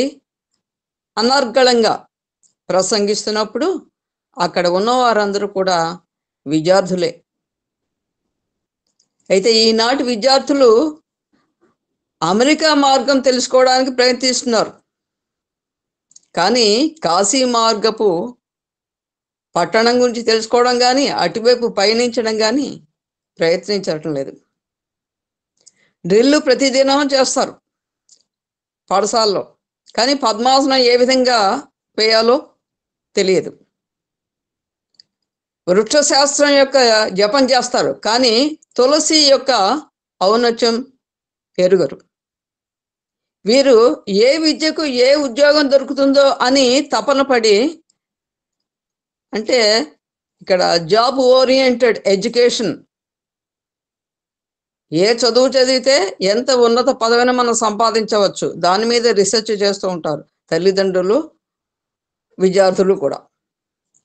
అనర్గళంగా ప్రసంగిస్తున్నప్పుడు అక్కడ ఉన్నవారందరూ కూడా విద్యార్థులే. అయితే ఈనాటి విద్యార్థులు అమెరికా మార్గం తెలుసుకోవడానికి ప్రయత్నిస్తున్నారు, కానీ కాశీ మార్గపు పట్టణం గురించి తెలుసుకోవడం కానీ అటువైపు పయనించడం కానీ ప్రయత్నించటం లేదు. డ్రిల్లు ప్రతిదినం చేస్తారు పాఠశాలలో, కానీ పద్మాసనం ఏ విధంగా వేయాలో తెలియదు. వృక్ష శాస్త్రం యొక్క జపం చేస్తారు, కానీ తులసి యొక్క ఔన్నత్యం ఎరుగరు. వీరు ఏ విద్యకు ఏ ఉద్యోగం దొరుకుతుందో అని తపన పడి, అంటే ఇక్కడ జాబ్ ఓరియంటెడ్ ఎడ్యుకేషన్, ఏ చదువు చదివితే ఎంత ఉన్నత పదవిని మనం సంపాదించవచ్చు దాని మీద రీసెర్చ్ చేస్తూ ఉంటారు తల్లిదండ్రులు, విద్యార్థులు కూడా.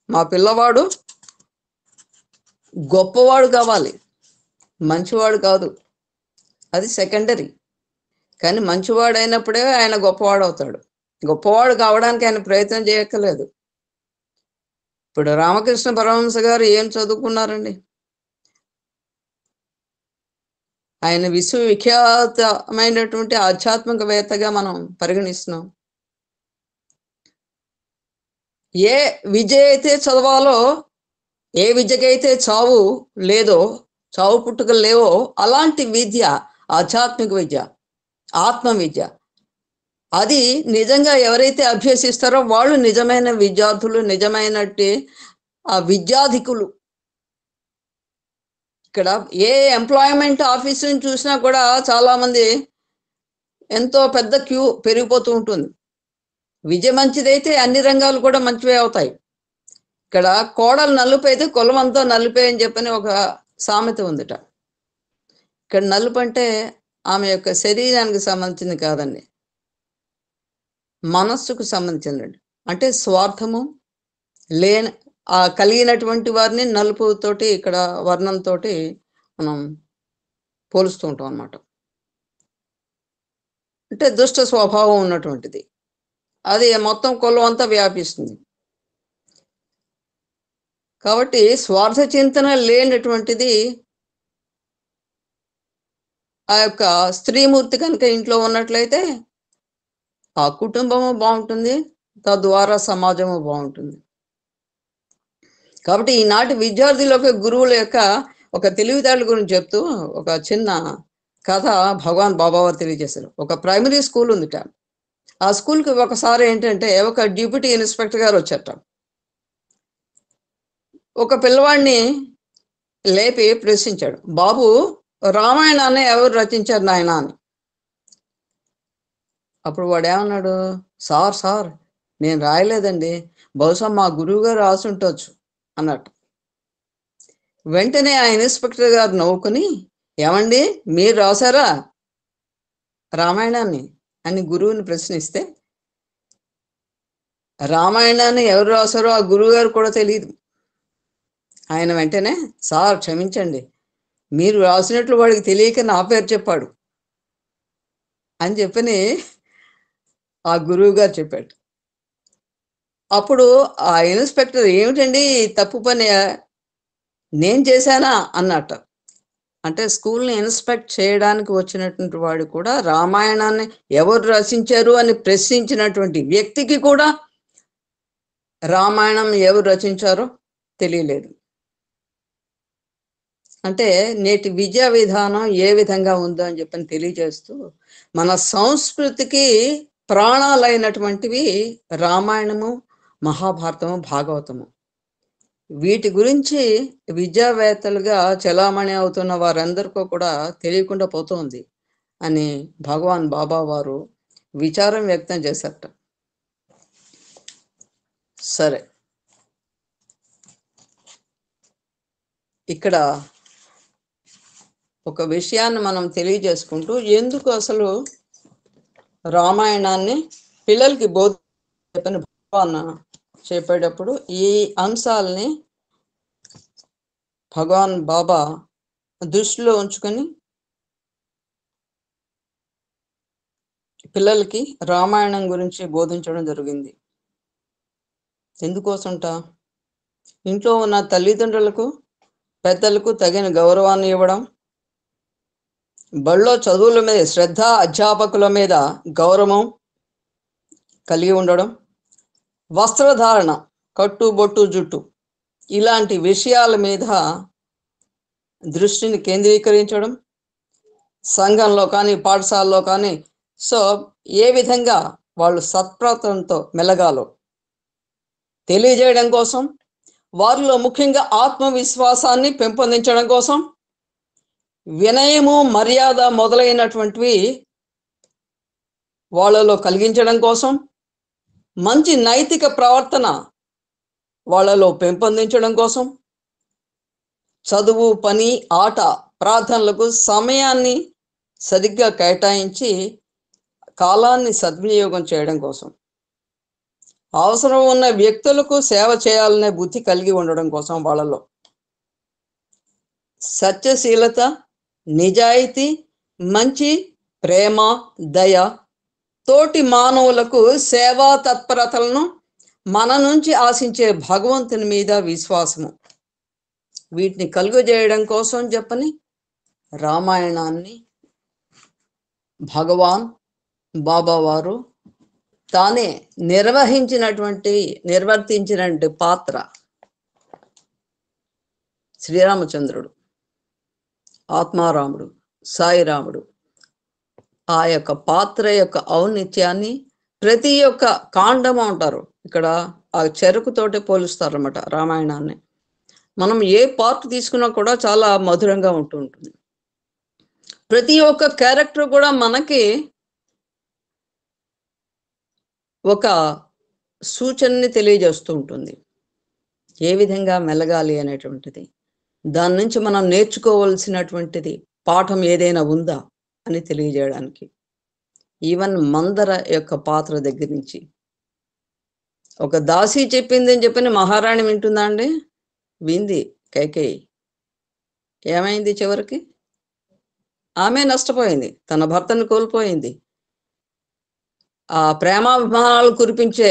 మా పిల్లవాడు గొప్పవాడు కావాలి, మంచివాడు కాదు, అది సెకండరీ. కానీ మంచివాడు అయినప్పుడే ఆయన గొప్పవాడు అవుతాడు. గొప్పవాడు కావడానికి ఆయన ప్రయత్నం చేయక్కర్లేదు. ఇప్పుడు రామకృష్ణ పరమహంస గారు ఏం చదువుకున్నారండి? ఆయన విశ్వవిఖ్యాతమైనటువంటి ఆధ్యాత్మికవేత్తగా మనం పరిగణిస్తున్నాం. ఏ విద్య అయితే చదవాలో, ఏ విద్యకైతే చావు లేదో, చావు పుట్టుకలు లేవో, అలాంటి విద్య ఆధ్యాత్మిక విద్య, ఆత్మ విద్య. అది నిజంగా ఎవరైతే అభ్యసిస్తారో వాళ్ళు నిజమైన విద్యార్థులు, నిజమైనట్టి ఆ విద్యాధికులు. ఇక్కడ ఏ ఎంప్లాయ్మెంట్ ఆఫీసుని చూసినా కూడా చాలామంది ఎంతో పెద్ద క్యూ పెరిగిపోతూ ఉంటుంది. విద్య మంచిదైతే అన్ని రంగాలు కూడా మంచివే అవుతాయి. ఇక్కడ కోడలు నలుపు అయితే కులమంతా నలుపే అని చెప్పని ఒక సామెత ఉందిట. ఇక్కడ నలుపు అంటే ఆమె యొక్క శరీరానికి సంబంధించింది కాదండి, మనస్సుకు సంబంధించిందండి. అంటే స్వార్థము లేని కలిగినటువంటి వారిని నలుపుతోటి, ఇక్కడ వర్ణంతో మనం పోలుస్తూ ఉంటాం అన్నమాట. అంటే దుష్ట స్వభావం ఉన్నటువంటిది, అది మొత్తం కులం అంతా వ్యాపిస్తుంది. కాబట్టి స్వార్థ చింతన లేనటువంటిది ఆ యొక్క స్త్రీమూర్తి కనుక ఇంట్లో ఉన్నట్లయితే ఆ కుటుంబము బాగుంటుంది, తద్వారా సమాజము బాగుంటుంది. కాబట్టి ఈనాటి విద్యార్థులకు గురువుల యొక్క ఒక తెలివితేటల గురించి చెప్తూ ఒక చిన్న కథ భగవాన్ బాబావారు తెలియజేశారు. ఒక ప్రైమరీ స్కూల్ ఉందిట. ఆ స్కూల్కి ఒకసారి ఏంటంటే ఒక డిప్యూటీ ఇన్స్పెక్టర్ గారు వచ్చారట. ఒక పిల్లవాడిని లేపి ప్రశ్నించాడు, బాబు రామాయణాన్ని ఎవరు రచించారు నాయన అని. అప్పుడు వాడు ఏమన్నాడు, సార్ నేను రాయలేదండి, బహుశా మా గురువు గారు రాసి ఉండొచ్చు అన్నట్టు. వెంటనే ఆ ఇన్స్పెక్టర్ గారు నవ్వుకుని, ఏమండి మీరు రాశారా రామాయణాన్ని అని గురువుని ప్రశ్నిస్తే, రామాయణాన్ని ఎవరు రాశారో ఆ గురువు గారు కూడా తెలియదు. ఆయన వెంటనే, సార్ క్షమించండి, మీరు రాసినట్లు వాడికి తెలియక నా పేరు చెప్పాడు అని చెప్పని ఆ గురువు గారు చెప్పాడు. అప్పుడు ఆ ఇన్స్పెక్టర్, ఏమిటండి తప్పు పని నేను చేశానా అన్నట్టు. అంటే స్కూల్ని ఇన్స్పెక్ట్ చేయడానికి వచ్చినటువంటి వాడు కూడా రామాయణాన్ని ఎవరు రచించారు అని ప్రశ్నించినటువంటి వ్యక్తికి కూడా రామాయణం ఎవరు రచించారో తెలియలేదు. అంటే నేటి విద్యా విధానం ఏ విధంగా ఉందో అని చెప్పని తెలియజేస్తూ, మన సంస్కృతికి ప్రాణాలైనటువంటివి రామాయణము, మహాభారతము, భాగవతము. వీటి గురించి విద్యావేత్తలుగా చలామణి అవుతున్న వారందరికీ కూడా తెలియకుండా పోతుంది అని భగవాన్ బాబా వారు విచారం వ్యక్తం చేశారట. సరే, ఇక్కడ ఒక విషయాన్ని మనం తెలియజేసుకుంటూ, ఎందుకు అసలు రామాయణాన్ని పిల్లలకి చెప్పని భగవాన్ చెప్పేటప్పుడు ఈ అంశాలని భగవాన్ బాబా దృష్టిలో ఉంచుకొని పిల్లలకి రామాయణం గురించి బోధించడం జరిగింది. ఎందుకోసంట, ఇంట్లో ఉన్న తల్లిదండ్రులకు, పెద్దలకు తగిన గౌరవాన్ని ఇవ్వడం, బళ్ళో చదువుల మీద శ్రద్ధ, అధ్యాపకుల మీద గౌరవం కలిగి ఉండడం, వస్త్రధారణ, కట్టు బొట్టు జుట్టు ఇలాంటి విషయాల మీద దృష్టిని కేంద్రీకరించడం, సంఘంలో కానీ పాఠశాలలో కానీ సో ఏ విధంగా వాళ్ళు సత్ప్రవర్తనతో మెలగాలో తెలియజేయడం కోసం, వారిలో ముఖ్యంగా ఆత్మవిశ్వాసాన్ని పెంపొందించడం కోసం, వినయము మర్యాద మొదలైనటువంటివి వాళ్ళలో కలిగించడం కోసం, మంచి నైతిక ప్రవర్తన వాళ్ళలో పెంపొందించడం కోసం, చదువు, పని, ఆట, ప్రార్థనలకు సమయాన్ని సరిగ్గా కేటాయించి కాలాన్ని సద్వినియోగం చేయడం కోసం, అవసరం ఉన్న వ్యక్తులకు సేవ చేయాలనే బుద్ధి కలిగి ఉండడం కోసం వాళ్ళలో సత్యశీలత, నిజాయితీ, మంచి ప్రేమ, దయ, తోటి మానవులకు సేవా తత్పరతలను, మన నుంచి ఆశించే భగవంతుని మీద విశ్వాసము, వీటిని కలుగజేయడం కోసం చెప్పని రామాయణాన్ని భగవాన్ బాబా వారు తానే నిర్వర్తించినటువంటి పాత్ర శ్రీరామచంద్రుడు, ఆత్మారాముడు, సాయిరాముడు ఆ యొక్క పాత్ర యొక్క ఔన్నత్యాన్ని ప్రతి ఒక్క కాండము అంటారు, ఇక్కడ ఆ చెరుకుతోటి పోలుస్తారు అన్నమాట రామాయణాన్ని. మనం ఏ పార్ట్ తీసుకున్నా కూడా చాలా మధురంగా ఉంటుంది. ప్రతి ఒక్క క్యారెక్టర్ కూడా మనకి ఒక సూచనని తెలియజేస్తూ ఉంటుంది, ఏ విధంగా మెలగాలి అనేటువంటిది. దాని నుంచి మనం నేర్చుకోవాల్సినటువంటిది పాఠం ఏదైనా ఉందా అని తెలియజేయడానికి. ఈవెన్ మందర యొక్క పాత్ర దగ్గర నుంచి, ఒక దాసి చెప్పింది అని చెప్పని మహారాణి వింటుందా అండి? వింది. కైకేయి ఏమైంది? చివరికి ఆమె నష్టపోయింది, తన భర్తను కోల్పోయింది, ఆ ప్రేమాభిమానాలు కురిపించే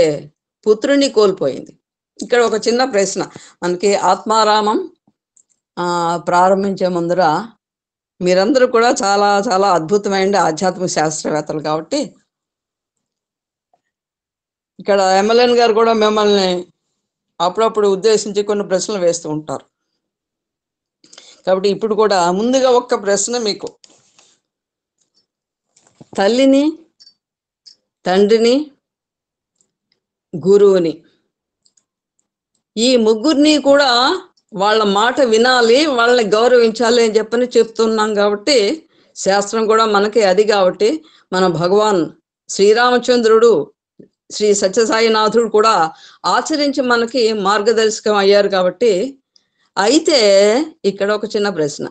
పుత్రుని కోల్పోయింది. ఇక్కడ ఒక చిన్న ప్రశ్న మనకి ఆత్మారామం ప్రారంభించే ముందర, మీరందరూ కూడా చాలా చాలా అద్భుతమైన ఆధ్యాత్మిక శాస్త్రవేత్తలు కాబట్టి ఇక్కడ ఎమ్మెల్యేన్ గారు కూడా మిమ్మల్ని అప్పుడప్పుడు ఉద్దేశించి కొన్ని ప్రశ్నలు వేస్తూ ఉంటారు. కాబట్టి ఇప్పుడు కూడా ముందుగా ఒక్క ప్రశ్న మీకు, తల్లిని, తండ్రిని, గురువుని, ఈ ముగ్గురిని కూడా వాళ్ళ మాట వినాలి, వాళ్ళని గౌరవించాలి అని చెప్పని చెప్తున్నాం. కాబట్టి శాస్త్రం కూడా మనకి అది. కాబట్టి మన భగవాన్ శ్రీరామచంద్రుడు, శ్రీ సత్యసాయినాథుడు కూడా ఆచరించి మనకి మార్గదర్శకం అయ్యారు. కాబట్టి అయితే ఇక్కడ ఒక చిన్న ప్రశ్న,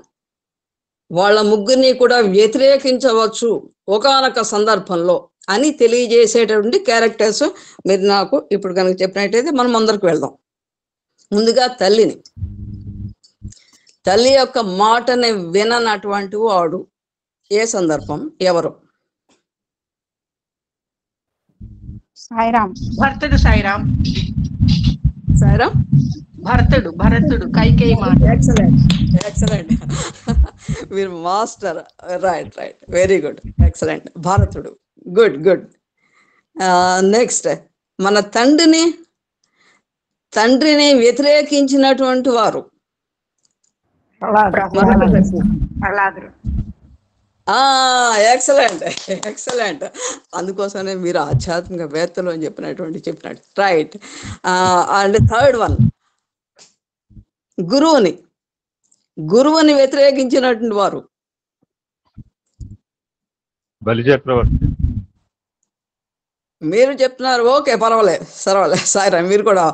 వాళ్ళ ముగ్గురిని కూడా వ్యతిరేకించవచ్చు ఒకానొక సందర్భంలో అని తెలియజేసేటువంటి క్యారెక్టర్స్ మీరు నాకు ఇప్పుడు కనుక చెప్పినట్టయితే మనం అందరికి వెళ్దాం. ముందుగా తల్లిని, తల్లి యొక్క మాటని విననటువంటి వాడు ఏ సందర్భం, ఎవరు? సాయిరామ్, భరతుడు. సాయిరామ్, సాయిరామ్, భరతుడు కైకేయి మాట. ఎక్సలెంట్ మీరు master. Right, very good, excellent. భారతుడు, గుడ్. నెక్స్ట్ మన తండ్రిని వ్యతిరేకించినటువంటి వారు. ఎక్సలెంట్. అందుకోసమే మీరు ఆధ్యాత్మిక వేత్తలు అని చెప్పినట్టు. రైట్. అండ్ థర్డ్ వన్, గురువుని వ్యతిరేకించినటువంటి వారు. బలిచక్రవర్తి. మీరు చెప్తున్నారు, ఓకే, పర్వాలేదు. సాయిరా, మీరు కూడా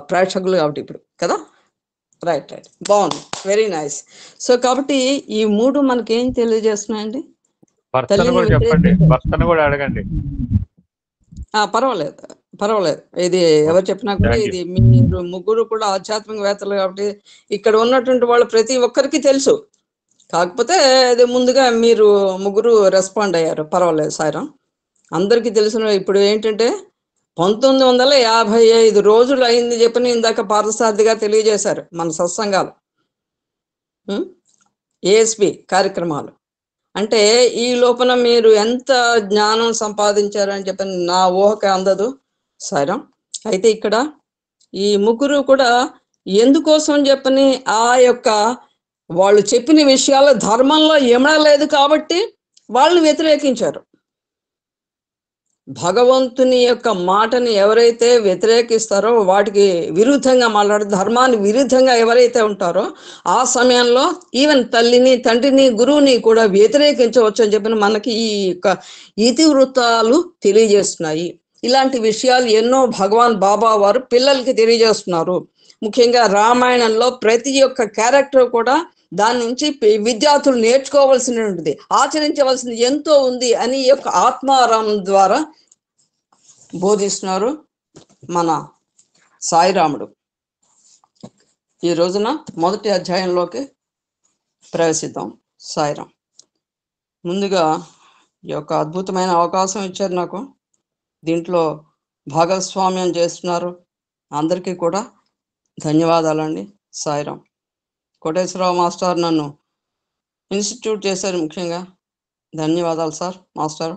ప్రేక్షకులు కాబట్టి ఇప్పుడు కదా. రైట్, బాగుంది, వెరీ నైస్. సో కాబట్టి ఈ మూడు మనకేం తెలియజేస్తున్నాయండి? భర్తను కూడా అడగండి. పర్వాలేదు. ఇది ఎవరు చెప్పినా కూడా ఇది మీరు ముగ్గురు కూడా ఆధ్యాత్మికవేత్తలు కాబట్టి ఇక్కడ ఉన్నటువంటి వాళ్ళు ప్రతి ఒక్కరికి తెలుసు. కాకపోతే ఇది ముందుగా మీరు ముగ్గురు రెస్పాండ్ అయ్యారు. పర్వాలేదు సాయిరాం, అందరికీ తెలిసిన. ఇప్పుడు ఏంటంటే 1955 రోజులు అయింది చెప్పని ఇందాక పార్థసారథిగా తెలియజేశారు మన సత్సంగాలు, ఏఎస్పి కార్యక్రమాలు. అంటే ఈ లోపల మీరు ఎంత జ్ఞానం సంపాదించారని చెప్పని నా ఊహకి అందదు సాయిరాం. అయితే ఇక్కడ ఈ ముగ్గురు కూడా ఎందుకోసం చెప్పని ఆ యొక్క వాళ్ళు చెప్పిన విషయాలు ధర్మంలో ఇమడలేదు కాబట్టి వాళ్ళు వ్యతిరేకించారు. భగవంతుని యొక్క మాటని ఎవరైతే వ్యతిరేకిస్తారో, వాటికి విరుద్ధంగా మాట్లాడు ధర్మాన్ని విరుద్ధంగా ఎవరైతే ఉంటారో ఆ సమయంలో ఈవెన్ తల్లిని, తండ్రిని, గురువుని కూడా వ్యతిరేకించవచ్చు అని చెప్పిన మనకి ఈ యొక్క ఇతివృత్తాలు తెలియజేస్తున్నాయి. ఇలాంటి విషయాలు ఎన్నో భగవాన్ బాబా వారు పిల్లలకి తెలియజేస్తున్నారు. ముఖ్యంగా రామాయణంలో ప్రతి ఒక్క క్యారెక్టర్ కూడా దాని నుంచి విద్యార్థులు నేర్చుకోవాల్సినది, ఆచరించవలసింది ఎంతో ఉంది అని ఈ యొక్క ఆత్మారామం ద్వారా బోధిస్తున్నారు మన సాయిరాముడు. ఈ రోజున మొదటి అధ్యాయంలోకి ప్రవేశిద్దాం. సాయిరాం. ముందుగా ఈ యొక్క అద్భుతమైన అవకాశం ఇచ్చారు నాకు, దీంట్లో భాగస్వామ్యం చేస్తున్నారు, అందరికీ కూడా ధన్యవాదాలండి. సాయిరాం. కోటేశ్వరరావు మాస్టర్ నన్ను ఇన్స్టిట్యూట్ చేశారు, ముఖ్యంగా ధన్యవాదాలు సార్, మాస్టర్.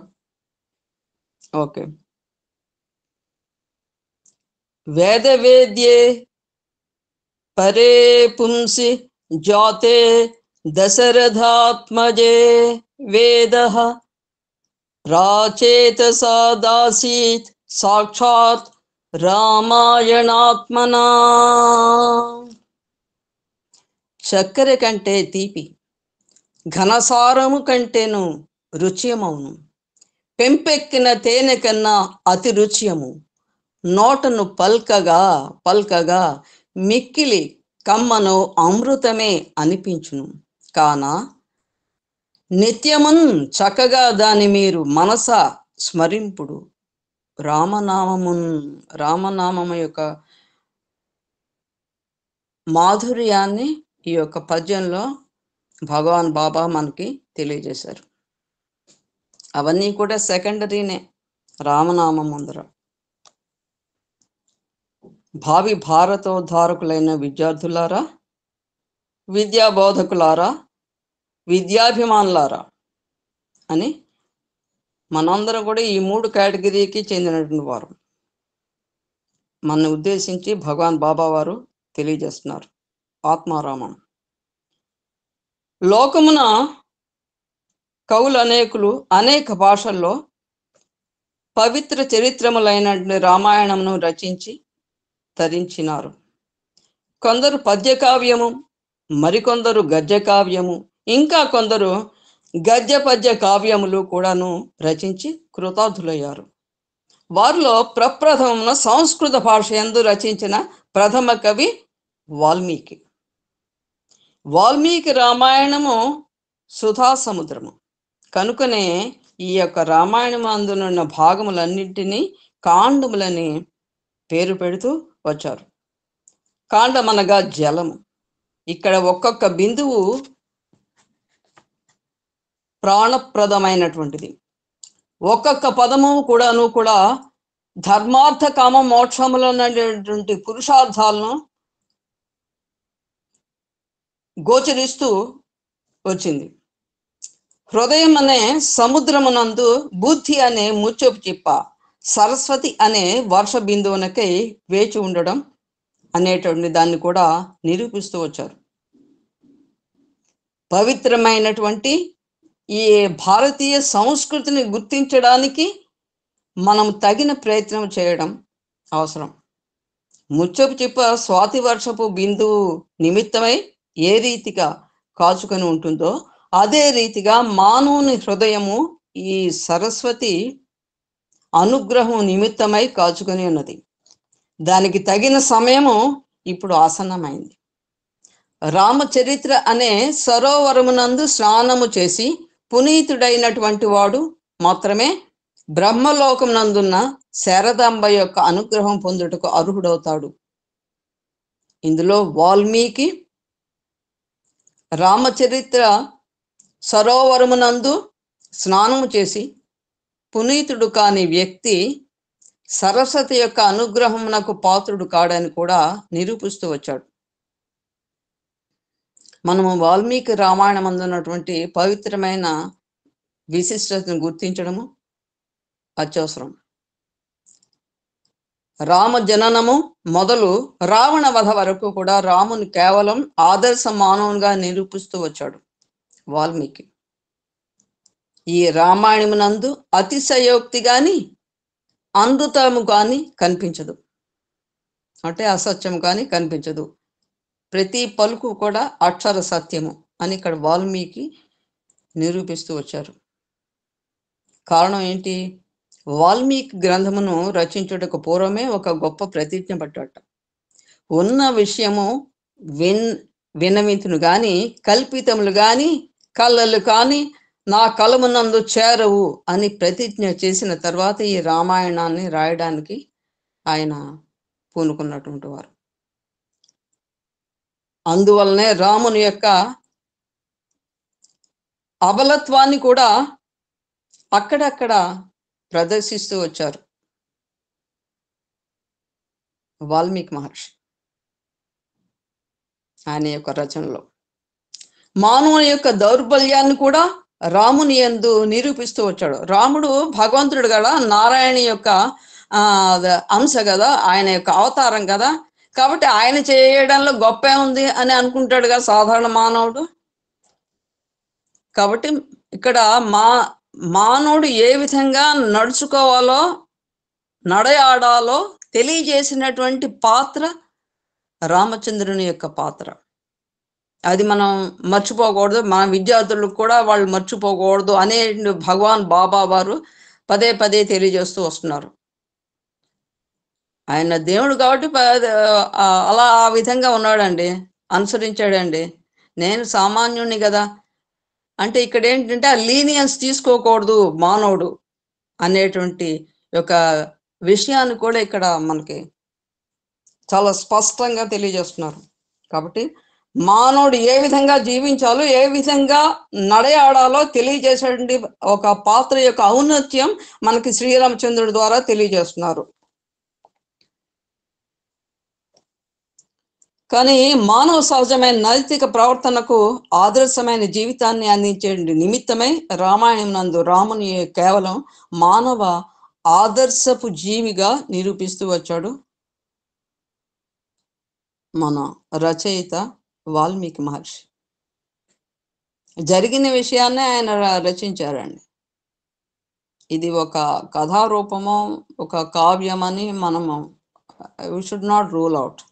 ఓకే. వేద వేద్యే పరే పుంసి జాతే దశరథాత్మజే వేదః ప్రాచేతసా దాసీత్ సాక్షాత్ రామాయణాత్మనా. చక్కెర కంటే తీపి, ఘనసారము కంటేను రుచ్యమవును, పెంపెక్కిన తేనె కన్నా అతి రుచ్యము, నోటను పల్కగా పల్కగా మిక్కిలి కమ్మను అమృతమే అనిపించును. కాన నిత్యమున్ చక్కగా దాని మీరు మనస స్మరింపుడు. రామనామము యొక్క మాధుర్యాన్ని ఈ యొక్క పద్యంలో భగవాన్ బాబా మనకి తెలియజేశారు. అవన్నీ కూడా సెకండరీనే రామనామం ముందర. భావి భారతోద్ధారకులైన విద్యార్థులారా, విద్యా బోధకులారా, విద్యాభిమానులారా అని మనందరం కూడా ఈ 3 కేటగిరీకి చెందినటువంటి వారు. మన ఉద్దేశించి భగవాన్ బాబా వారు తెలియజేస్తున్నారు ఆత్మారామం. లోకమున కవులు అనేకులు అనేక భాషల్లో పవిత్ర చరిత్రములైన రామాయణమును రచించి తరించినారు. కొందరు పద్యకావ్యము, మరికొందరు గద్యకావ్యము, ఇంకా కొందరు గద్య పద్య కావ్యములు కూడాను రచించి కృతార్థులయ్యారు. వారిలో ప్రప్రథమమున సంస్కృత భాష యందు రచించిన ప్రథమ కవి వాల్మీకి. వాల్మీకి రామాయణము సుధా సముద్రము కనుకనే ఈ యొక్క రామాయణం అందునున్న భాగములన్నింటినీ కాండములని పేరు పెడుతూ వచ్చారు. కాండమనగా జలము. ఇక్కడ ఒక్కొక్క బిందువు ప్రాణప్రదమైనటువంటిది. ఒక్కొక్క పదము కూడా ధర్మార్థ కామ మోక్షములు అనేటువంటి పురుషార్థాలను గోచరిస్తూ వచ్చింది. హృదయం అనే సముద్రమునందు బుద్ధి అనే ముచ్చపు చిప్ప, సరస్వతి అనే వర్ష బిందువునకై వేచి ఉండడం అనేటువంటి దాన్ని కూడా నిరూపిస్తూ వచ్చారు. పవిత్రమైనటువంటి ఈ భారతీయ సంస్కృతిని గుర్తించడానికి మనం తగిన ప్రయత్నం చేయడం అవసరం. ముచ్చపు చిప్ప స్వాతి వర్షపు బిందువు నిమిత్తమై ఏ రీతిగా కాచుకొని ఉంటుందో అదే రీతిగా మానవుని హృదయము ఈ సరస్వతి అనుగ్రహం నిమిత్తమై కాచుకొని ఉన్నది. దానికి తగిన సమయము ఇప్పుడు ఆసన్నమైంది. రామచరిత్ర అనే సరోవరమునందు స్నానము చేసి పునీతుడైనటువంటి వాడు మాత్రమే బ్రహ్మలోకం నందున్న శారదాంబ యొక్క అనుగ్రహం పొందుటకు అర్హుడవుతాడు. ఇందులో వాల్మీకి రామచరిత్ర సరోవరమునందు స్నానము చేసి పునీతుడు కాని వ్యక్తి సరస్వతి యొక్క అనుగ్రహమునకు పాత్రుడు కాడని కూడా నిరూపిస్తూ వచ్చాడు. మనము వాల్మీకి రామాయణం అందున్నటువంటి పవిత్రమైన విశిష్టతను గుర్తించడము అత్యవసరం. రామ జననము మొదలు రావణ వధ వరకు కూడా రాముని కేవలం ఆదర్శ మానవునిగా నిరూపిస్తూ వచ్చాడు వాల్మీకి. ఈ రామాయణమునందు అతిశయోక్తి గాని అమృతము కానీ కనిపించదు, అంటే అసత్యం కానీ కనిపించదు. ప్రతి పలుకు కూడా అక్షర సత్యము అని ఇక్కడ వాల్మీకి నిరూపిస్తూ వచ్చారు. కారణం ఏంటి? వాల్మీకి గ్రంథమును రచించుటకు పూర్వమే ఒక గొప్ప ప్రతిజ్ఞ పడ్డాట. ఉన్న విషయము వినమితును గాని కల్పితములు గాని కళ్ళలు కానీ నా కలమునందు చేరవు అని ప్రతిజ్ఞ చేసిన తర్వాత ఈ రామాయణాన్ని రాయడానికి ఆయన పూనుకున్నటువంటి వారు. అందువల్లనే రాముని యొక్క అబలత్వాన్ని కూడా అక్కడక్కడ ప్రదర్శిస్తూ వచ్చారు వాల్మీకి మహర్షి ఆయన యొక్క రచనలో. మానవుని యొక్క దౌర్బల్యాన్ని కూడా రాముని యందు నిరూపిస్తూ వచ్చాడు. రాముడు భగవంతుడు కదా, నారాయణ యొక్క అంశ కదా, ఆయన యొక్క అవతారం కదా, కాబట్టి ఆయన చేయడంలో గొప్ప ఉంది అని అనుకుంటాడు కదా సాధారణ మానవుడు. కాబట్టి ఇక్కడ మానవుడు ఏ విధంగా నడుచుకోవాలో నడయాడాలో తెలియజేసినటువంటి పాత్ర రామచంద్రుని యొక్క పాత్ర. అది మనం మర్చిపోకూడదు, మన విద్యార్థులకు కూడా వాళ్ళు మర్చిపోకూడదు అనే భగవాన్ బాబా వారు పదే పదే తెలియజేస్తూ వస్తున్నారు. ఆయన దేవుడు కాబట్టి అలా ఆ విధంగా ఉన్నాడండి, అనుసరించాడండి. నేను సామాన్యుణ్ణి కదా అంటే ఇక్కడ ఏంటంటే ఆ లీనియన్స్ తీసుకోకూడదు మానవుడు అనేటువంటి ఒక విషయాన్ని కూడా ఇక్కడ మనకి చాలా స్పష్టంగా తెలియజేస్తున్నారు. కాబట్టి మానవుడు ఏ విధంగా జీవించాలో ఏ విధంగా నడయాడాలో తెలియజేసేటువంటి ఒక పాత్ర యొక్క ఔన్నత్యం మనకి శ్రీరామచంద్రుడి ద్వారా తెలియజేస్తున్నారు. కానీ మానవ సహజమైన నైతిక ప్రవర్తనకు ఆదర్శమైన జీవితాన్ని అందించే నిమిత్తమై రామాయణం నందు రాముని కేవలం మానవ ఆదర్శపు జీవిగా నిరూపిస్తూ వచ్చాడు మన రచయిత వాల్మీకి మహర్షి. జరిగిన విషయాన్ని ఆయన రచించారండి. ఇది ఒక కథారూపమో ఒక కావ్యమని మనము we should not rule out.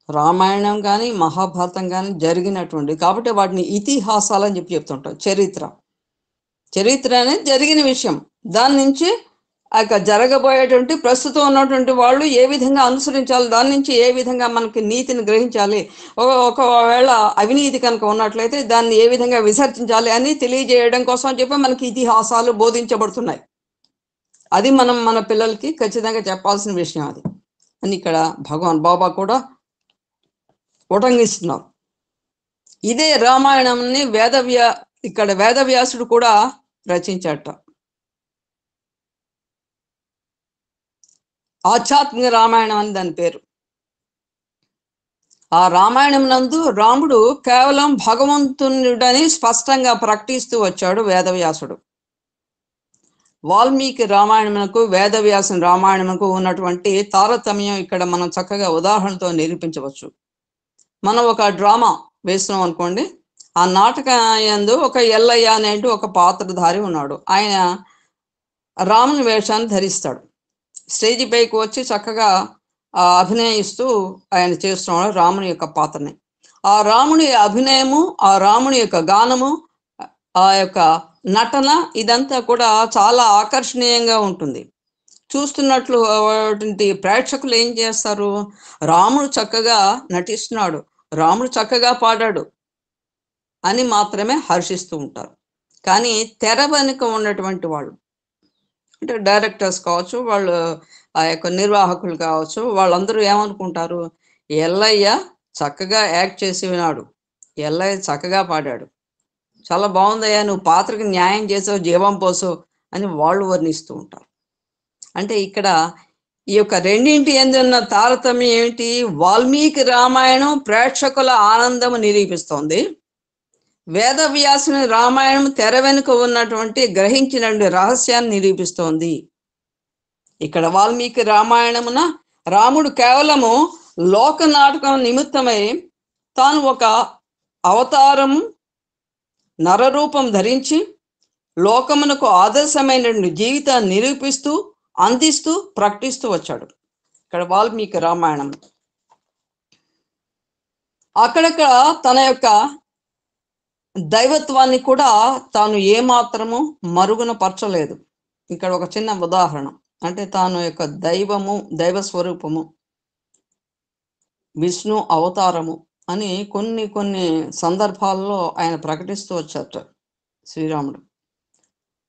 Ramayanam కానీ మహాభారతం కానీ జరిగినటువంటి, కాబట్టి వాటిని ఇతిహాసాలు అని చెప్తుంటాం. చరిత్ర అనేది జరిగిన విషయం, దాని నుంచి జరగబోయేటువంటి ప్రస్తుతం ఉన్నటువంటి వాళ్ళు ఏ విధంగా అనుసరించాలి, దాని నుంచి ఏ విధంగా మనకి నీతిని గ్రహించాలి, ఒకవేళ అవినీతి కనుక ఉన్నట్లయితే దాన్ని ఏ విధంగా విసర్జించాలి అని తెలియజేయడం కోసం అని చెప్పి మనకి ఇతిహాసాలు బోధించబడుతున్నాయి. అది మనం మన పిల్లలకి ఖచ్చితంగా చెప్పాల్సిన విషయం అది అని ఇక్కడ భగవాన్ బాబా కూడా ఉటంకిస్తున్నారు. ఇదే రామాయణంని ఇక్కడ వేదవ్యాసుడు కూడా రచించాట. ఆధ్యాత్మిక రామాయణం అని దాని పేరు. ఆ రామాయణం నందు రాముడు కేవలం భగవంతుడని స్పష్టంగా ప్రకటిస్తూ వచ్చాడు వేదవ్యాసుడు. వాల్మీకి రామాయణమునకు వేదవ్యాసుని రామాయణమునకు ఉన్నటువంటి తారతమ్యం ఇక్కడ మనం చక్కగా ఉదాహరణతో నిరూపించవచ్చు. మనం ఒక డ్రామా వేస్తున్నాం అనుకోండి, ఆ నాటకంలో ఒక ఎల్లయ్య అనేటి ఒక పాత్రధారి ఉన్నాడు. ఆయన రాముని వేషాన్ని ధరిస్తాడు, స్టేజి పైకి వచ్చి చక్కగా అభినయిస్తూ ఆయన చేస్తున్నాడు రాముని యొక్క పాత్రని. ఆ రాముని అభినయము, ఆ రాముని యొక్క గానము, ఆ యొక్క నటన ఇదంతా కూడా చాలా ఆకర్షణీయంగా ఉంటుంది. చూస్తున్నట్లు ప్రేక్షకులు ఏం చేస్తారు, రాముడు చక్కగా నటిస్తున్నాడు, రాముడు చక్కగా పాడాడు అని మాత్రమే హర్షిస్తూ ఉంటారు. కానీ తెర వెనుక ఉన్నటువంటి వాళ్ళు అంటే డైరెక్టర్స్ కావచ్చు, వాళ్ళు ఆ యొక్క నిర్వాహకులు కావచ్చు, వాళ్ళందరూ ఏమనుకుంటారు, ఎల్లయ్య చక్కగా యాక్ట్ చేసి వినాడు, ఎల్లయ్య చక్కగా పాడాడు, చాలా బాగుందయ్యా, నువ్వు పాత్రకి న్యాయం చేసావు, జీవం పోసావు అని వాళ్ళు వర్ణిస్తూ ఉంటారు. అంటే ఇక్కడ ఈ యొక్క రెండింటి ఎందున్న తారతమ్యం ఏమిటి? వాల్మీకి రామాయణం ప్రేక్షకుల ఆనందము నిరూపిస్తోంది, వేదవ్యాసుని రామాయణం తెర వెనుక ఉన్నటువంటి గ్రహించిన రహస్యాన్ని నిరూపిస్తోంది. ఇక్కడ వాల్మీకి రామాయణమున రాముడు కేవలము లోక నాటకం నిమిత్తమై తాను ఒక అవతారం నరరూపం ధరించి లోకమునకు ఆదర్శమైన జీవితాన్ని నిరూపిస్తూ అందిస్తూ ప్రకటిస్తూ వచ్చాడు. ఇక్కడ వాల్మీకి రామాయణం అక్కడక్కడ తన యొక్క దైవత్వాన్ని కూడా తాను ఏమాత్రము మరుగున పరచలేదు. ఇక్కడ ఒక చిన్న ఉదాహరణ, అంటే తాను యొక్క దైవ స్వరూపము, విష్ణు అవతారము అని కొన్ని సందర్భాల్లో ఆయన ప్రకటిస్తూ వచ్చారు శ్రీరాముడు.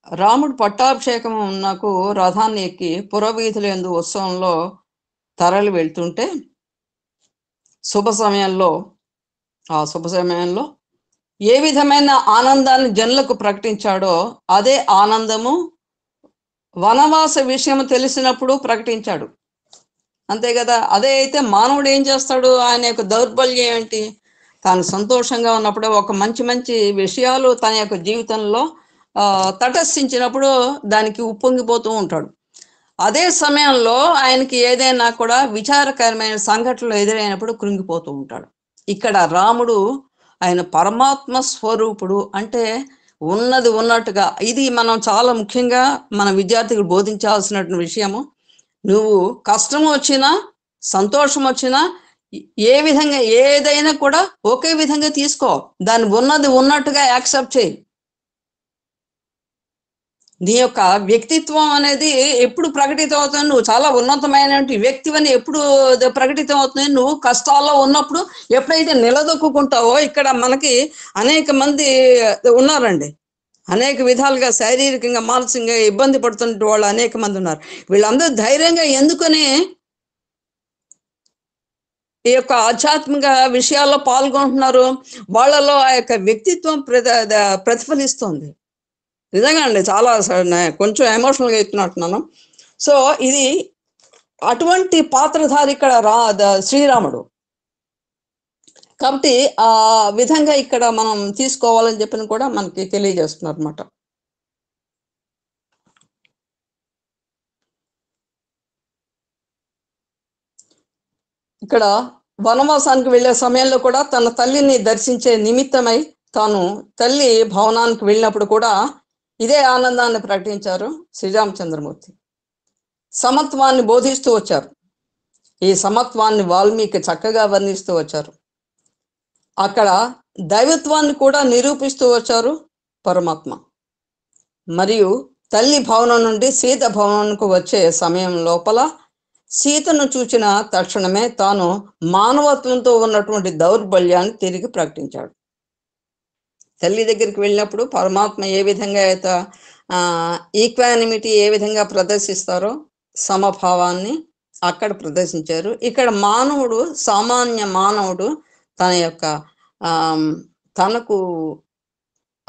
రాముడు పట్టాభిషేకం నాకు రథాన్ని ఎక్కి పురవీధుల యందు ఉత్సవంలో తరలి వెళ్తుంటే శుభ సమయంలో ఏ విధమైన ఆనందాన్ని జనులకు ప్రకటించాడో అదే ఆనందము వనవాస విషయం తెలిసినప్పుడు ప్రకటించాడు. అంతే కదా. అదే అయితే మానవుడు ఏం చేస్తాడు? ఆయన యొక్క దౌర్బల్యం ఏంటి? తాను సంతోషంగా ఉన్నప్పుడు ఒక మంచి విషయాలు తన యొక్క జీవితంలో తటస్థించినప్పుడు దానికి ఉప్పొంగిపోతూ ఉంటాడు. అదే సమయంలో ఆయనకి ఏదైనా కూడా విచారకరమైన సంఘటనలు ఎదురైనప్పుడు కృంగిపోతూ ఉంటాడు. ఇక్కడ రాముడు ఆయన పరమాత్మ స్వరూపుడు, అంటే ఉన్నది ఉన్నట్టుగా. ఇది మనం చాలా ముఖ్యంగా మన విద్యార్థికి బోధించాల్సిన విషయము. నువ్వు కష్టం వచ్చినా సంతోషం వచ్చినా ఏ విధంగా ఏదైనా కూడా ఒకే విధంగా తీసుకో, దాన్ని ఉన్నది ఉన్నట్టుగా యాక్సెప్ట్ చేయి. నీ యొక్క వ్యక్తిత్వం అనేది ఎప్పుడు ప్రకటితం అవుతుంది? నువ్వు చాలా ఉన్నతమైన వ్యక్తివని ఎప్పుడు ప్రకటితం అవుతుంది? నువ్వు కష్టాల్లో ఉన్నప్పుడు ఎప్పుడైతే నిలదొక్కుంటావో. ఇక్కడ మనకి అనేక మంది ఉన్నారండి, అనేక విధాలుగా శారీరకంగా మానసికంగా ఇబ్బంది పడుతున్న వాళ్ళు అనేక మంది ఉన్నారు. వీళ్ళందరూ ధైర్యంగా ఎందుకని ఈ యొక్క ఆధ్యాత్మిక విషయాల్లో పాల్గొంటున్నారు? వాళ్ళలో ఆ యొక్క వ్యక్తిత్వం ప్రతిఫలిస్తుంది. నిజంగా అండి, చాలా కొంచెం ఎమోషనల్గా చెప్తున్నట్టున్నాను. సో ఇది అటువంటి పాత్రధారి ఇక్కడ శ్రీరాముడు. కాబట్టి ఆ విధంగా ఇక్కడ మనం తీసుకోవాలని చెప్పని కూడా మనకి తెలియజేస్తున్నారు అన్నమాట. ఇక్కడ వనవాసానికి వెళ్ళే సమయంలో కూడా తన తల్లిని దర్శించే నిమిత్తమై తాను తల్లి భవనానికి వెళ్ళినప్పుడు కూడా ఇదే ఆనందాన్ని ప్రకటించారు శ్రీరామచంద్రమూర్తి. సమత్వాన్ని బోధిస్తూ వచ్చారు. ఈ సమత్వాన్ని వాల్మీకి చక్కగా వర్ణిస్తూ వచ్చారు. అక్కడ దైవత్వాన్ని కూడా నిరూపిస్తూ వచ్చారు పరమాత్మ. మరియు తల్లి భవనం నుండి సీత భవనానికి వచ్చే సమయం లోపల సీతను చూచిన తక్షణమే తాను మానవత్వంతో ఉన్నటువంటి దౌర్బల్యాన్ని తిరిగి ప్రకటించాడు. తల్లి దగ్గరికి వెళ్ళినప్పుడు పరమాత్మ ఏ విధంగా అయితే ఈక్వానిమిటీ ఏ విధంగా ప్రదర్శిస్తారో సమభావాన్ని అక్కడ ప్రదర్శించారు. ఇక్కడ మానవుడు, సామాన్య మానవుడు తన యొక్క తనకు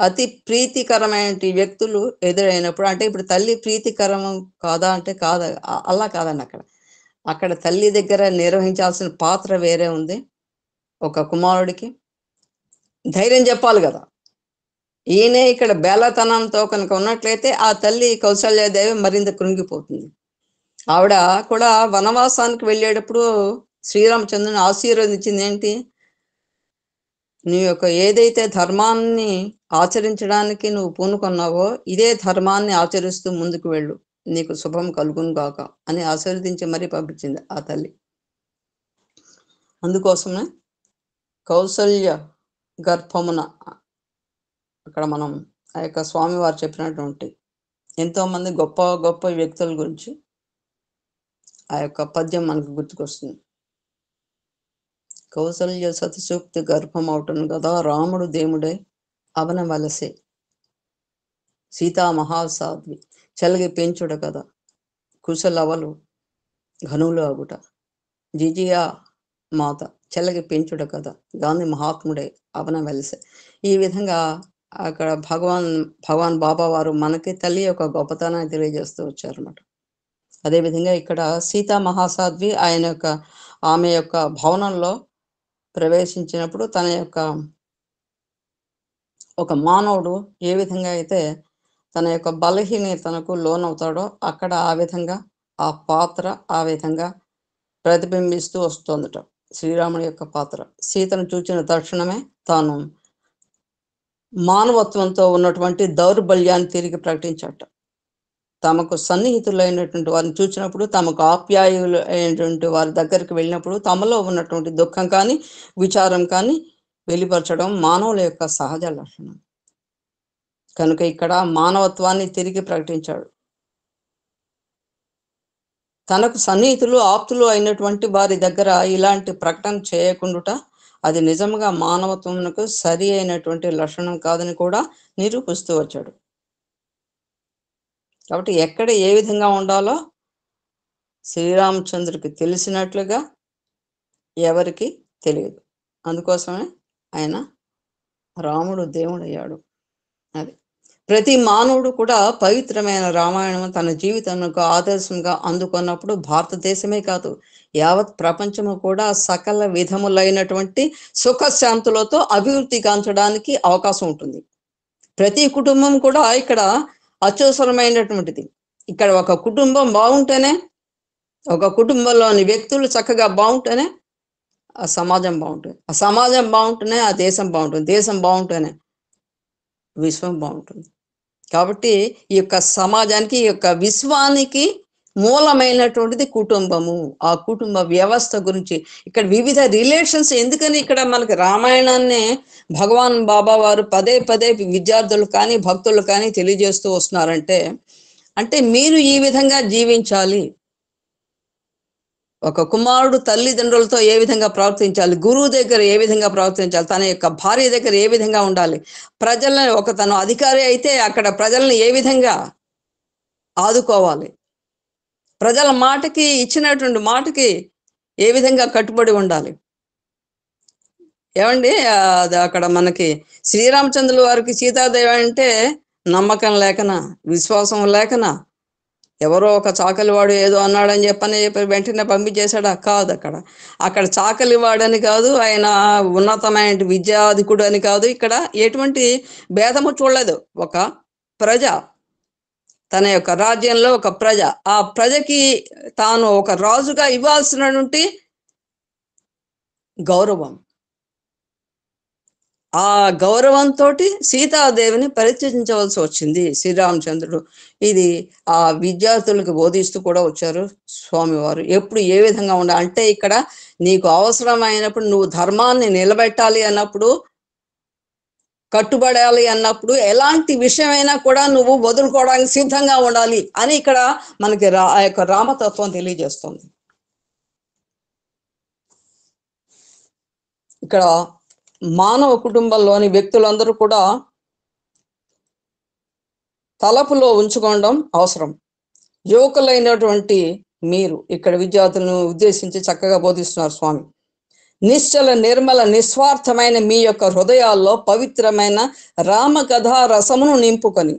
అతి ప్రీతికరమైన వ్యక్తులు ఎదురైనప్పుడు, అంటే ఇప్పుడు తల్లి ప్రీతికరం కాదా అంటే కాదా, అలా కాదండి. అక్కడ తల్లి దగ్గర నిర్వహించాల్సిన పాత్ర వేరే ఉంది. ఒక కుమారుడికి ధైర్యం చెప్పాలి కదా. ఈయనే ఇక్కడ బేలతనంతో కనుక ఉన్నట్లయితే ఆ తల్లి కౌసల్యాదేవి మరింత కృంగిపోతుంది. ఆవిడ కూడా వనవాసానికి వెళ్ళేటప్పుడు శ్రీరామచంద్రుని ఆశీర్వదించింది ఏంటి? నీ యొక్క ఏదైతే ధర్మాన్ని ఆచరించడానికి నువ్వు పూనుకున్నావో ఇదే ధర్మాన్ని ఆచరిస్తూ ముందుకు వెళ్ళు, నీకు శుభం కలుగును గాక అని ఆశీర్వదించి మరీ పంపించింది ఆ తల్లి. అందుకోసమే కౌసల్య గర్భమున అక్కడ మనం ఆ యొక్క స్వామివారు చెప్పినటువంటి ఎంతోమంది గొప్ప గొప్ప వ్యక్తుల గురించి ఆ యొక్క పద్యం మనకు గుర్తుకొస్తుంది. కౌసల్య సతిసూక్తి గర్భం అవుతుంది కదా, రాముడు దేముడై అవన వలసే, సీతా మహాసాధ్వి చలిగి పెంచుడ కదా, కుశలవలు ఘనులు అగుట, జిజియా మాత చల్లగి పెంచుడ కదా, గాంధీ మహాత్ముడే అవన వెలసే. ఈ విధంగా అక్కడ భగవాన్ బాబా వారు మనకి తల్లి యొక్క గొప్పతనాన్ని తెలియజేస్తూ వచ్చారన్నమాట. అదేవిధంగా ఇక్కడ సీతా మహాసాధ్వి ఆమె యొక్క భవనంలో ప్రవేశించినప్పుడు తన యొక్క ఒక మానవుడు ఏ విధంగా అయితే తన యొక్క బలహీనతకు లోనవుతాడో అక్కడ ఆ విధంగా ఆ పాత్ర ఆ విధంగా ప్రతిబింబిస్తూ వస్తుందట. శ్రీరాముడి యొక్క పాత్ర సీతను చూచిన తక్షణమే తాను మానవత్వంతో ఉన్నటువంటి దౌర్బల్యాన్ని తిరిగి ప్రకటించట. తమకు సన్నిహితులైనటువంటి వారిని చూసినప్పుడు, తమకు ఆప్యాయులు అయినటువంటి వారి దగ్గరికి వెళ్ళినప్పుడు తమలో ఉన్నటువంటి దుఃఖం కానీ విచారం కానీ వెలిపరచడం మానవుల యొక్క సహజ లక్షణం. కనుక ఇక్కడ మానవత్వాన్ని తిరిగి ప్రకటించాడు. తనకు సన్నిహితులు ఆప్తులు అయినటువంటి వారి దగ్గర ఇలాంటి ప్రకటన చేయకుండా అది నిజంగా మానవత్వమునకు సరి అయినటువంటి లక్షణం కాదని కూడా నిరూపిస్తూ వచ్చాడు. కాబట్టి ఎక్కడ ఏ విధంగా ఉండాలో శ్రీరామచంద్రుడికి తెలిసినట్లుగా ఎవరికి తెలియదు. అందుకోసమే ఆయన రాముడు దేవుడయ్యాడు. అది ప్రతి మానవుడు కూడా పవిత్రమైన రామాయణం తన జీవితానికి ఆదర్శంగా అందుకున్నప్పుడు భారతదేశమే కాదు యావత్ ప్రపంచము కూడా సకల విధములైనటువంటి సుఖశాంతులతో అభివృద్ధి కాంచడానికి అవకాశం ఉంటుంది. ప్రతి కుటుంబం కూడా ఇక్కడ అత్యవసరమైనటువంటిది. ఇక్కడ ఒక కుటుంబం బాగుంటేనే, ఒక కుటుంబంలోని వ్యక్తులు చక్కగా బాగుంటేనే ఆ సమాజం బాగుంటుంది, ఆ సమాజం బాగుంటేనే ఆ దేశం బాగుంటుంది, దేశం బాగుంటేనే విశ్వం బాగుంటుంది. కాబట్టి ఈ యొక్క సమాజానికి, ఈ యొక్క విశ్వానికి మూలమైనటువంటిది కుటుంబము. ఆ కుటుంబ వ్యవస్థ గురించి ఇక్కడ వివిధ రిలేషన్స్. ఎందుకని ఇక్కడ మనకి రామాయణాన్ని భగవాన్ బాబా వారు పదే పదే విద్యార్థులు కానీ భక్తులు కానీ తెలియజేస్తూ వస్తున్నారంటే, అంటే మీరు ఈ విధంగా జీవించాలి. ఒక కుమారుడు తల్లిదండ్రులతో ఏ విధంగా ప్రవర్తించాలి, గురువు దగ్గర ఏ విధంగా ప్రవర్తించాలి, తన యొక్క భార్య దగ్గర ఏ విధంగా ఉండాలి, ప్రజలను తను అధికారి అయితే అక్కడ ప్రజలను ఏ విధంగా ఆదుకోవాలి, ప్రజల మాటకి ఇచ్చినటువంటి మాటకి ఏ విధంగా కట్టుబడి ఉండాలి. ఏమండి అక్కడ మనకి శ్రీరామచంద్రుల వారికి సీతాదేవి అంటే నమ్మకం లేకనా, విశ్వాసం లేకనా, ఎవరో ఒక చాకలివాడు ఏదో అన్నాడని చెప్పి వెంటనే పంపించేశాడా? కాదు. అక్కడ చాకలివాడని కాదు, ఆయన ఉన్నతమైన విద్యాధికుడు అని కాదు, ఇక్కడ ఎటువంటి భేదము చూడలేదు. ఒక ప్రజ, తన యొక్క రాజ్యంలో ఒక ప్రజ, ఆ ప్రజకి తాను ఒక రాజుగా ఇవ్వాల్సినటువంటి గౌరవం, ఆ గౌరవంతో సీతాదేవిని పరిత్యజించవలసి వచ్చింది శ్రీరామచంద్రుడు. ఇది ఆ విద్యార్థులకు బోధిస్తూ కూడా వచ్చారు స్వామివారు. ఎప్పుడు ఏ విధంగా ఉండాలి అంటే, ఇక్కడ నీకు అవసరమైనప్పుడు నువ్వు ధర్మాన్ని నిలబెట్టాలి అన్నప్పుడు, కట్టుబడాలి అన్నప్పుడు, ఎలాంటి విషయమైనా కూడా నువ్వు వదులుకోవడానికి సిద్ధంగా ఉండాలి అని ఇక్కడ మనకి ఆ యొక్క రామతత్వం తెలియజేస్తుంది. ఇక్కడ మానవ కుటుంబంలోని వ్యక్తులందరూ కూడా తలపులో ఉంచుకోవడం అవసరం. యువకులైనటువంటి మీరు ఇక్కడ విద్యార్థులను ఉద్దేశించి చక్కగా బోధిస్తున్నారు స్వామి. నిశ్చల నిర్మల నిస్వార్థమైన మీ యొక్క హృదయాల్లో పవిత్రమైన రామకథా రసమును నింపుకొని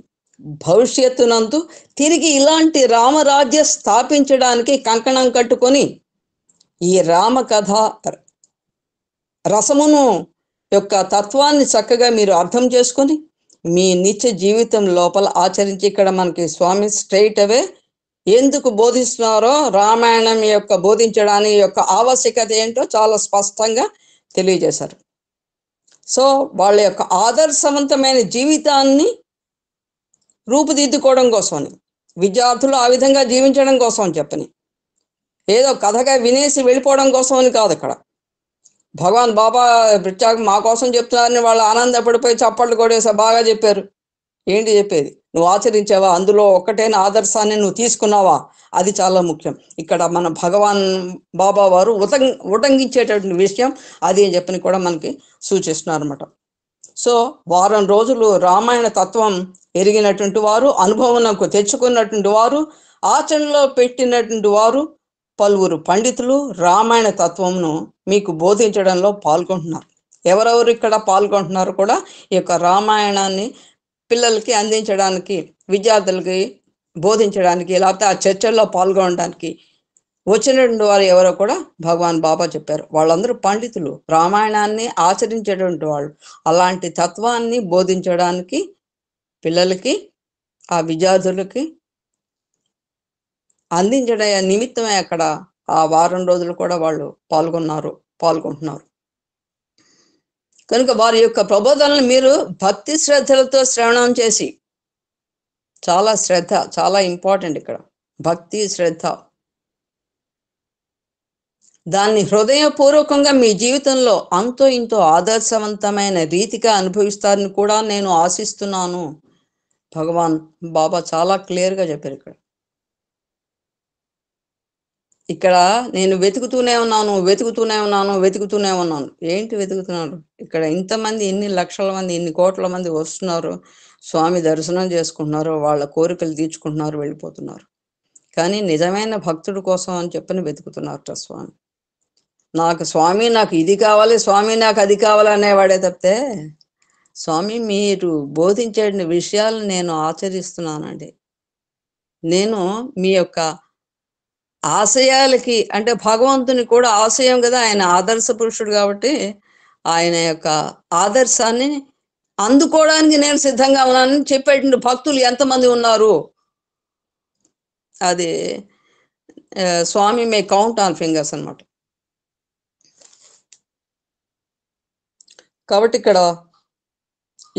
భవిష్యత్తునందు తిరిగి ఇలాంటి రామరాజ్య స్థాపించడానికి కంకణం కట్టుకొని ఈ రామకథ రసమును యొక్క తత్వాన్ని చక్కగా మీరు అర్థం చేసుకొని మీ నిత్య జీవితం లోపల ఆచరించి, ఇక్కడ మనకి స్వామి స్ట్రైట్ అవే ఎందుకు బోధిస్తున్నారో, రామాయణం యొక్క బోధించడానికి యొక్క ఆవశ్యకత ఏంటో చాలా స్పష్టంగా తెలియజేశారు. సో వాళ్ళ యొక్క ఆదర్శవంతమైన జీవితాన్ని రూపుదిద్దుకోవడం కోసమని, విద్యార్థులు ఆ విధంగా జీవించడం కోసం అని చెప్పని, ఏదో కథగా వినేసి వెళ్ళిపోవడం కోసం అని కాదు. అక్కడ భగవాన్ బాబా ప్రత్యేక మా కోసం చెప్తున్నారని వాళ్ళు ఆనందపడిపోయి చప్పట్లు కొడేసా బాగా చెప్పారు. ఏంటి చెప్పేది? నువ్వు ఆచరించావా? అందులో ఒక్కటైన ఆదర్శాన్ని నువ్వు తీసుకున్నావా? అది చాలా ముఖ్యం. ఇక్కడ మన భగవాన్ బాబా వారు ఉటంకించేటటువంటి విషయం అది అని చెప్పని కూడా మనకి సూచిస్తున్నారు అన్నమాట. సో వారం రోజులు రామాయణ తత్వం ఎరిగినటువంటి వారు, అనుభవం తెచ్చుకున్నటువంటి వారు, ఆచరణలో పెట్టినటువంటి వారు పలువురు పండితులు రామాయణ తత్వంను మీకు బోధించడంలో పాల్గొంటున్నారు. ఎవరెవరు ఇక్కడ పాల్గొంటున్నారు కూడా ఈ యొక్క రామాయణాన్ని పిల్లలకి అందించడానికి, విద్యార్థులకి బోధించడానికి, లేకపోతే ఆ చర్చల్లో పాల్గొనడానికి వచ్చినటువంటి వారు ఎవరో కూడా భగవాన్ బాబా చెప్పారు. వాళ్ళందరూ పండితులు, రామాయణాన్ని ఆచరించేటువంటి వాళ్ళు. అలాంటి తత్వాన్ని బోధించడానికి పిల్లలకి, ఆ విద్యార్థులకి అందించడం నిమిత్తమే అక్కడ ఆ వారం రోజులు కూడా వాళ్ళు పాల్గొంటున్నారు. కనుక వారి యొక్క ప్రబోధనలు మీరు భక్తి శ్రద్ధలతో శ్రవణం చేసి, చాలా శ్రద్ధ, చాలా ఇంపార్టెంట్ ఇక్కడ భక్తి శ్రద్ధ, దాన్ని హృదయపూర్వకంగా మీ జీవితంలో అంతో ఇంతో ఆదర్శవంతమైన రీతిగా అనుభవిస్తారని కూడా నేను ఆశిస్తున్నాను. భగవాన్ బాబా చాలా క్లియర్గా చెప్పారు. ఇక్కడ నేను వెతుకుతూనే ఉన్నాను. ఏంటి వెతుకుతున్నారు? ఇక్కడ ఇంతమంది, ఇన్ని లక్షల మంది, ఇన్ని కోట్ల మంది వస్తున్నారు, స్వామి దర్శనం చేసుకుంటున్నారు, వాళ్ళ కోరికలు తీర్చుకుంటున్నారు, వెళ్ళిపోతున్నారు. కానీ నిజమైన భక్తుడి కోసం అని చెప్పని వెతుకుతున్నారు స్వామి. నాకు ఇది కావాలి, స్వామి నాకు అది కావాలి అనేవాడే తప్పితే, స్వామి మీరు బోధించే విషయాలు నేను ఆచరిస్తున్నానండి, నేను మీ యొక్క ఆశయాలకి, అంటే భగవంతుని కూడా ఆశయం కదా, ఆయన ఆదర్శ పురుషుడు కాబట్టి ఆయన యొక్క ఆదర్శాన్ని అందుకోవడానికి నేను సిద్ధంగా ఉన్నానని చెప్పేటువంటి భక్తులు ఎంతమంది ఉన్నారు? అది స్వామి మే కౌంట్ ఆన్ ఫింగర్స్ అన్నమాట. కాబట్టి ఇక్కడ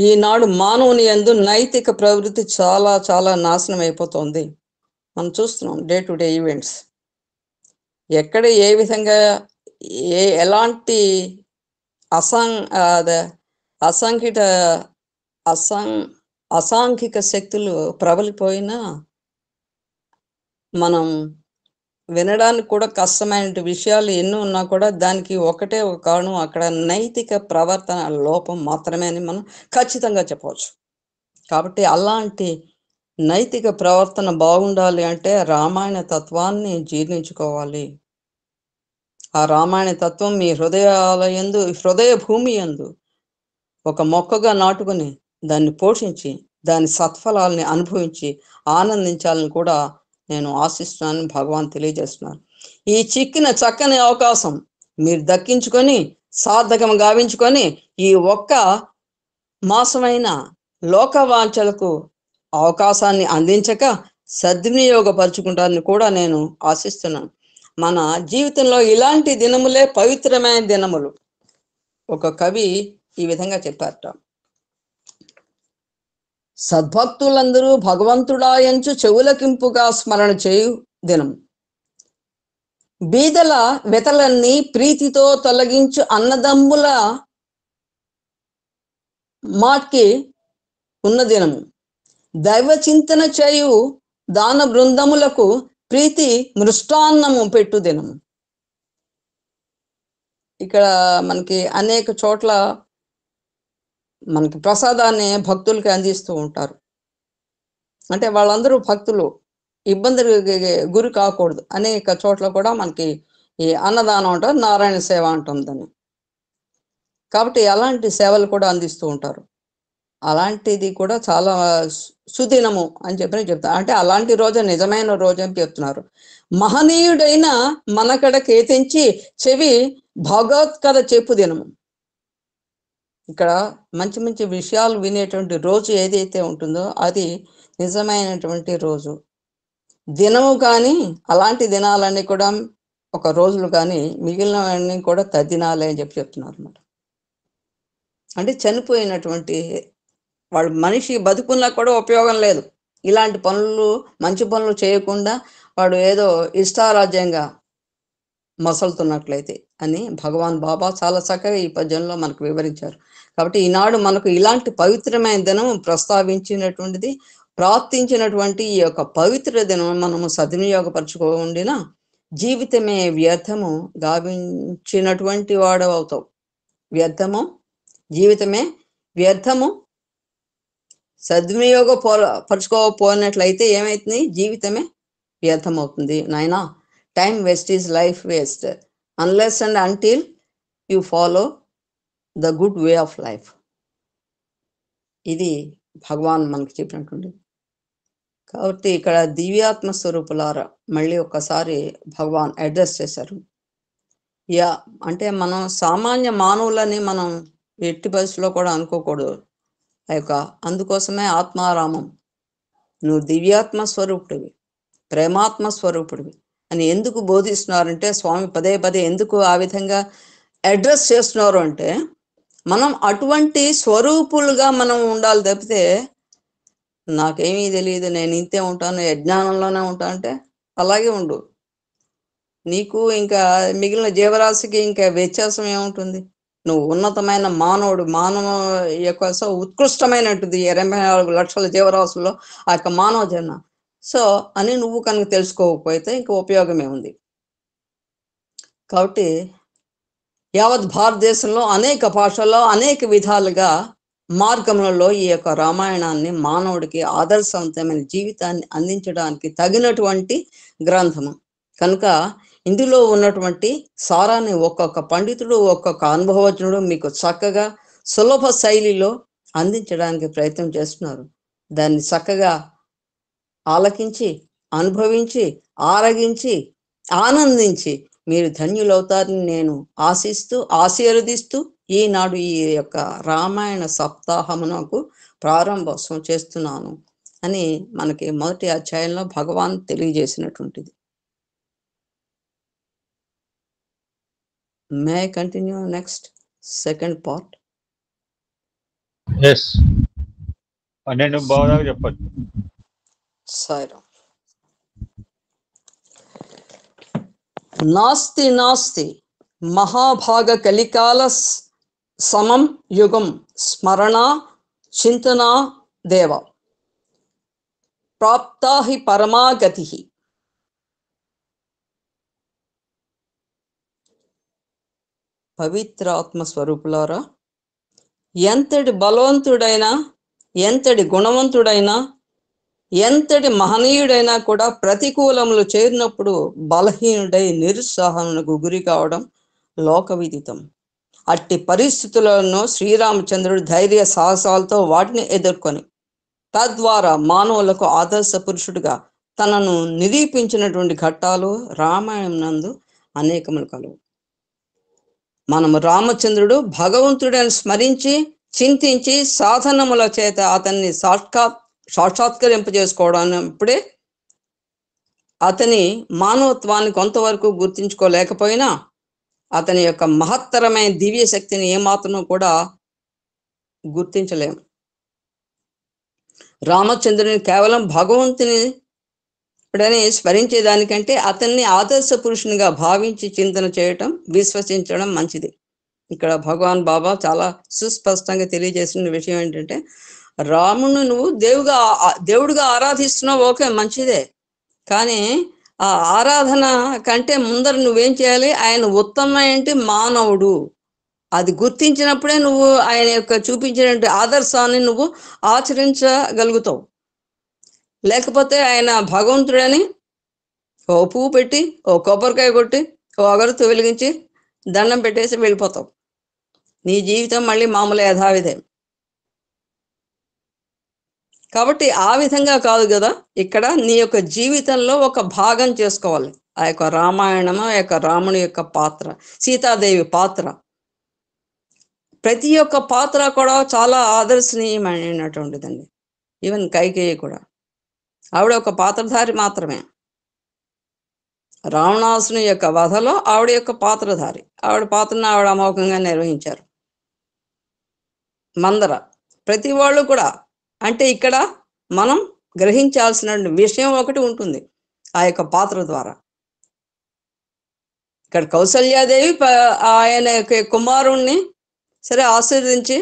ఈనాడు మానవుని యందు నైతిక ప్రవృత్తి చాలా చాలా నాశనం అయిపోతుంది. మనం చూస్తున్నాం డే టు డే ఈవెంట్స్. ఎక్కడ ఏ విధంగా ఎలాంటి అసాంఘిక శక్తులు ప్రబలిపోయినా మనం వినడానికి కూడా కష్టమైన విషయాలు ఎన్నో ఉన్నా కూడా దానికి ఒకటే ఒక కారణం, అక్కడ నైతిక ప్రవర్తన లోపం మాత్రమే అని మనం ఖచ్చితంగా చెప్పవచ్చు. కాబట్టి అలాంటి నైతిక ప్రవర్తన బాగుండాలి అంటే రామాయణ తత్వాన్ని జీర్ణించుకోవాలి. ఆ రామాయణ తత్వం మీ హృదయ భూమి యందు ఒక మొక్కగా నాటుకొని దాన్ని పోషించి దాని సత్ఫలాల్ని అనుభవించి ఆనందించాలని కూడా నేను ఆశిస్తున్నాను. భగవాన్ తెలియజేస్తున్నాను. ఈ చిక్కిన చక్కని అవకాశం మీరు దక్కించుకొని సార్థకం గావించుకొని ఈ ఒక్క మాసమైన లోకవాంఛలకు అవకాశాన్ని అందించక సద్వినియోగపరుచుకుంటారని కూడా నేను ఆశిస్తున్నాను. మన జీవితంలో ఇలాంటి దినములే పవిత్రమైన దినములు. ఒక కవి ఈ విధంగా చెప్పారట, సద్భక్తులందరూ భగవంతుడాయంచు చెవులకింపుగా స్మరణ చేయు దినం, బీదల వెతలన్నీ ప్రీతితో తొలగించు అన్నదమ్ముల మాట్కి ఉన్న దినము, దైవ చింతన చేయు దాన బృందములకు ప్రీతి మృష్టాన్నము పెట్టు దినము. ఇక్కడ మనకి అనేక చోట్ల మనకి ప్రసాదాన్ని భక్తులకి అందిస్తూ ఉంటారు. అంటే వాళ్ళందరూ భక్తులు ఇబ్బందులకి గురి కాకూడదు. అనేక చోట్ల కూడా మనకి ఈ అన్నదానం అంటారు, నారాయణ సేవ అంటుందని. కాబట్టి అలాంటి సేవలు కూడా అందిస్తూ ఉంటారు. అలాంటిది కూడా చాలా సుదినము అని చెప్తారు. అంటే అలాంటి రోజు నిజమైన రోజు అని చెప్తున్నారు. మహనీయుడైన మనకడ కేతించి చెవి భగవత్కథ చెప్పు దినము. ఇక్కడ మంచి మంచి విషయాలు వినేటువంటి రోజు ఏదైతే ఉంటుందో అది నిజమైనటువంటి రోజు. దినము కానీ అలాంటి దినాలన్నీ కూడా ఒక రోజులు కానీ మిగిలినవన్నీ కూడా తద్దినాలే అని చెప్తున్నారు అన్నమాట. అంటే చనిపోయినటువంటి వాళ్ళు మనిషి బతుకున్నా కూడా ఉపయోగం లేదు. ఇలాంటి పనులు, మంచి పనులు చేయకుండా వాడు ఏదో ఇష్టారాజ్యంగా మసలుతున్నట్లయితే అని భగవాన్ బాబా చాలా చక్కగా ఈ పద్యంలో మనకు వివరించారు. కాబట్టి ఈనాడు మనకు ఇలాంటి పవిత్రమైన దినం ప్రస్తావించినటువంటిది, ప్రార్థించినటువంటి ఈ యొక్క పవిత్ర దినం మనము సద్వినియోగపరచుకోండినా జీవితమే వ్యర్థము గావించినటువంటి వాడు అవుతావు. జీవితమే వ్యర్థము పరుచుకోకపోయినట్లయితే ఏమైతుంది? జీవితమే వ్యర్థం అవుతుంది. నాయనా, time waste is life waste unless and until you follow the good way of life. ఇది భగవాన్ మనకు చెప్పినటువంటి. కాబట్టి ఇక్కడ దివ్యాత్మ స్వరూపులారా మళ్ళీ ఒక్కసారి భగవాన్ అడ్రస్ చేశారు. అంటే మనం సామాన్య మానవులని మనం ఎట్టి పరిస్థితిలో కూడా అనుకోకూడదు. అందుకోసమే ఆత్మారామం, నువ్వు దివ్యాత్మ స్వరూపుడివి, ప్రేమాత్మ స్వరూపుడివి అని ఎందుకు బోధిస్తున్నారంటే స్వామి పదే పదే ఎందుకు ఆ విధంగా అడ్రస్ చేస్తున్నారు అంటే మనం అటువంటి స్వరూపులుగా మనం ఉండాలి తప్పితే నాకేమీ తెలియదు, నేను ఇంతే ఉంటాను, అజ్ఞానంలోనే ఉంటా అంటే అలాగే ఉండు. నీకు ఇంకా మిగిలిన జీవరాశికి ఇంకా వ్యత్యాసం ఏముంటుంది? నువ్వు ఉన్నతమైన మానవుడు, మానవ యొక్క ఉత్కృష్టమైనటువంటి 24 లక్షల జీవరాశుల్లో ఆ యొక్క మానవ జన్మ. సో అని నువ్వు కనుక తెలుసుకోకపోతే ఇంకా ఉపయోగమే ఉంది. కాబట్టి యావత్ భారతదేశంలో అనేక భాషల్లో అనేక విధాలుగా మార్గములలో ఈ యొక్క రామాయణాన్ని మానవుడికి ఆదర్శవంతమైన జీవితాన్ని అందించడానికి తగినటువంటి గ్రంథము కనుక ఇందులో ఉన్నటువంటి సారాన్ని ఒక్కొక్క పండితుడు, ఒక్కొక్క అనుభవజ్ఞుడు మీకు చక్కగా సులభ శైలిలో అందించడానికి ప్రయత్నం చేస్తున్నారు. దాన్ని చక్కగా ఆలకించి, అనుభవించి, ఆరగించి, ఆనందించి మీరు ధన్యులవుతారని నేను ఆశీర్వదిస్తూ ఈనాడు ఈ యొక్క రామాయణ సప్తాహమునకు ప్రారంభోత్సవం చేస్తున్నాను అని మనకి మొదటి అధ్యాయంలో భగవాన్ తెలియజేసినటువంటిది. May I continue next second part? Yes, 12 బాగా చెప్పచ్చు. సాయిరామ్. నాస్తి నాస్తి మహాభాగ కలికాల సమం యుగం స్మరణ చింతనా దేవ ప్రాప్తా హి పరమాగతి. పవిత్ర ఆత్మస్వరూపులారా, ఎంతటి బలవంతుడైనా, ఎంతటి గుణవంతుడైనా, ఎంతటి మహనీయుడైనా కూడా ప్రతికూలములు చేరినప్పుడు బలహీనుడై నిరుత్సాహానికి గురి కావడం లోకవిదితం. అట్టి పరిస్థితులను శ్రీరామచంద్రుడు ధైర్య సాహసాలతో వాటిని ఎదుర్కొని తద్వారా మానవులకు ఆదర్శ పురుషుడిగా తనను నిరూపించినటువంటి ఘట్టాలు రామాయణం నందు అనేకములు కలవు. మనము రామచంద్రుడు భగవంతుడని స్మరించి చింతించి సాధనముల చేత అతన్ని సాక్షాత్కరింపజేసుకోవడానిప్పుడే అతని మానవత్వాన్ని కొంతవరకు గుర్తించుకోలేకపోయినా అతని యొక్క మహత్తరమైన దివ్య శక్తిని ఏమాత్రం కూడా గుర్తించలేము. రామచంద్రుని కేవలం భగవంతుని స్మరించేదానికంటే అతన్ని ఆదర్శ పురుషునిగా భావించి చింతన చేయటం, విశ్వసించడం మంచిది. ఇక్కడ భగవాన్ బాబా చాలా సుస్పష్టంగా తెలియజేసిన విషయం ఏంటంటే, రామును నువ్వు దేవుడిగా ఆరాధిస్తున్నావు, ఓకే మంచిదే, కానీ ఆ ఆరాధన కంటే ముందర నువ్వేం చేయాలి? ఆయన ఉత్తమమైన మానవుడు అది గుర్తించినప్పుడే నువ్వు ఆయన యొక్క చూపించినటువంటి ఆదర్శాన్ని నువ్వు ఆచరించగలుగుతావు. లేకపోతే ఆయన భగవంతుడని ఓ పువ్వు పెట్టి, ఓ కొబ్బరికాయ కొట్టి, ఓ అగరత్తు వెలిగించి దండం పెట్టేసి వెళ్ళిపోతావు. నీ జీవితం మళ్ళీ మామూలు యథావిధే. కాబట్టి ఆ విధంగా కాదు కదా, ఇక్కడ నీ యొక్క జీవితంలో ఒక భాగం చేసుకోవాలి. ఆ యొక్క రామాయణము, ఆ యొక్క రాముని యొక్క పాత్ర, సీతాదేవి పాత్ర, ప్రతి ఒక్క పాత్ర కూడా చాలా ఆదర్శనీయమైనటువంటిదండి. ఈవెన్ కైకేయి కూడా, ఆవిడ ఒక పాత్రధారి మాత్రమే. రావణాసుని యొక్క వధలో ఆవిడ యొక్క పాత్రధారి, ఆవిడ పాత్రను ఆవిడ అమోఘంగా నిర్వహించారు. మందర ప్రతి వాళ్ళు కూడా, అంటే ఇక్కడ మనం గ్రహించాల్సిన విషయం ఒకటి ఉంటుంది ఆ యొక్క పాత్ర ద్వారా. ఇక్కడ కౌసల్యాదేవి ఆయన యొక్క కుమారుణ్ణి సరే ఆశీర్వదించి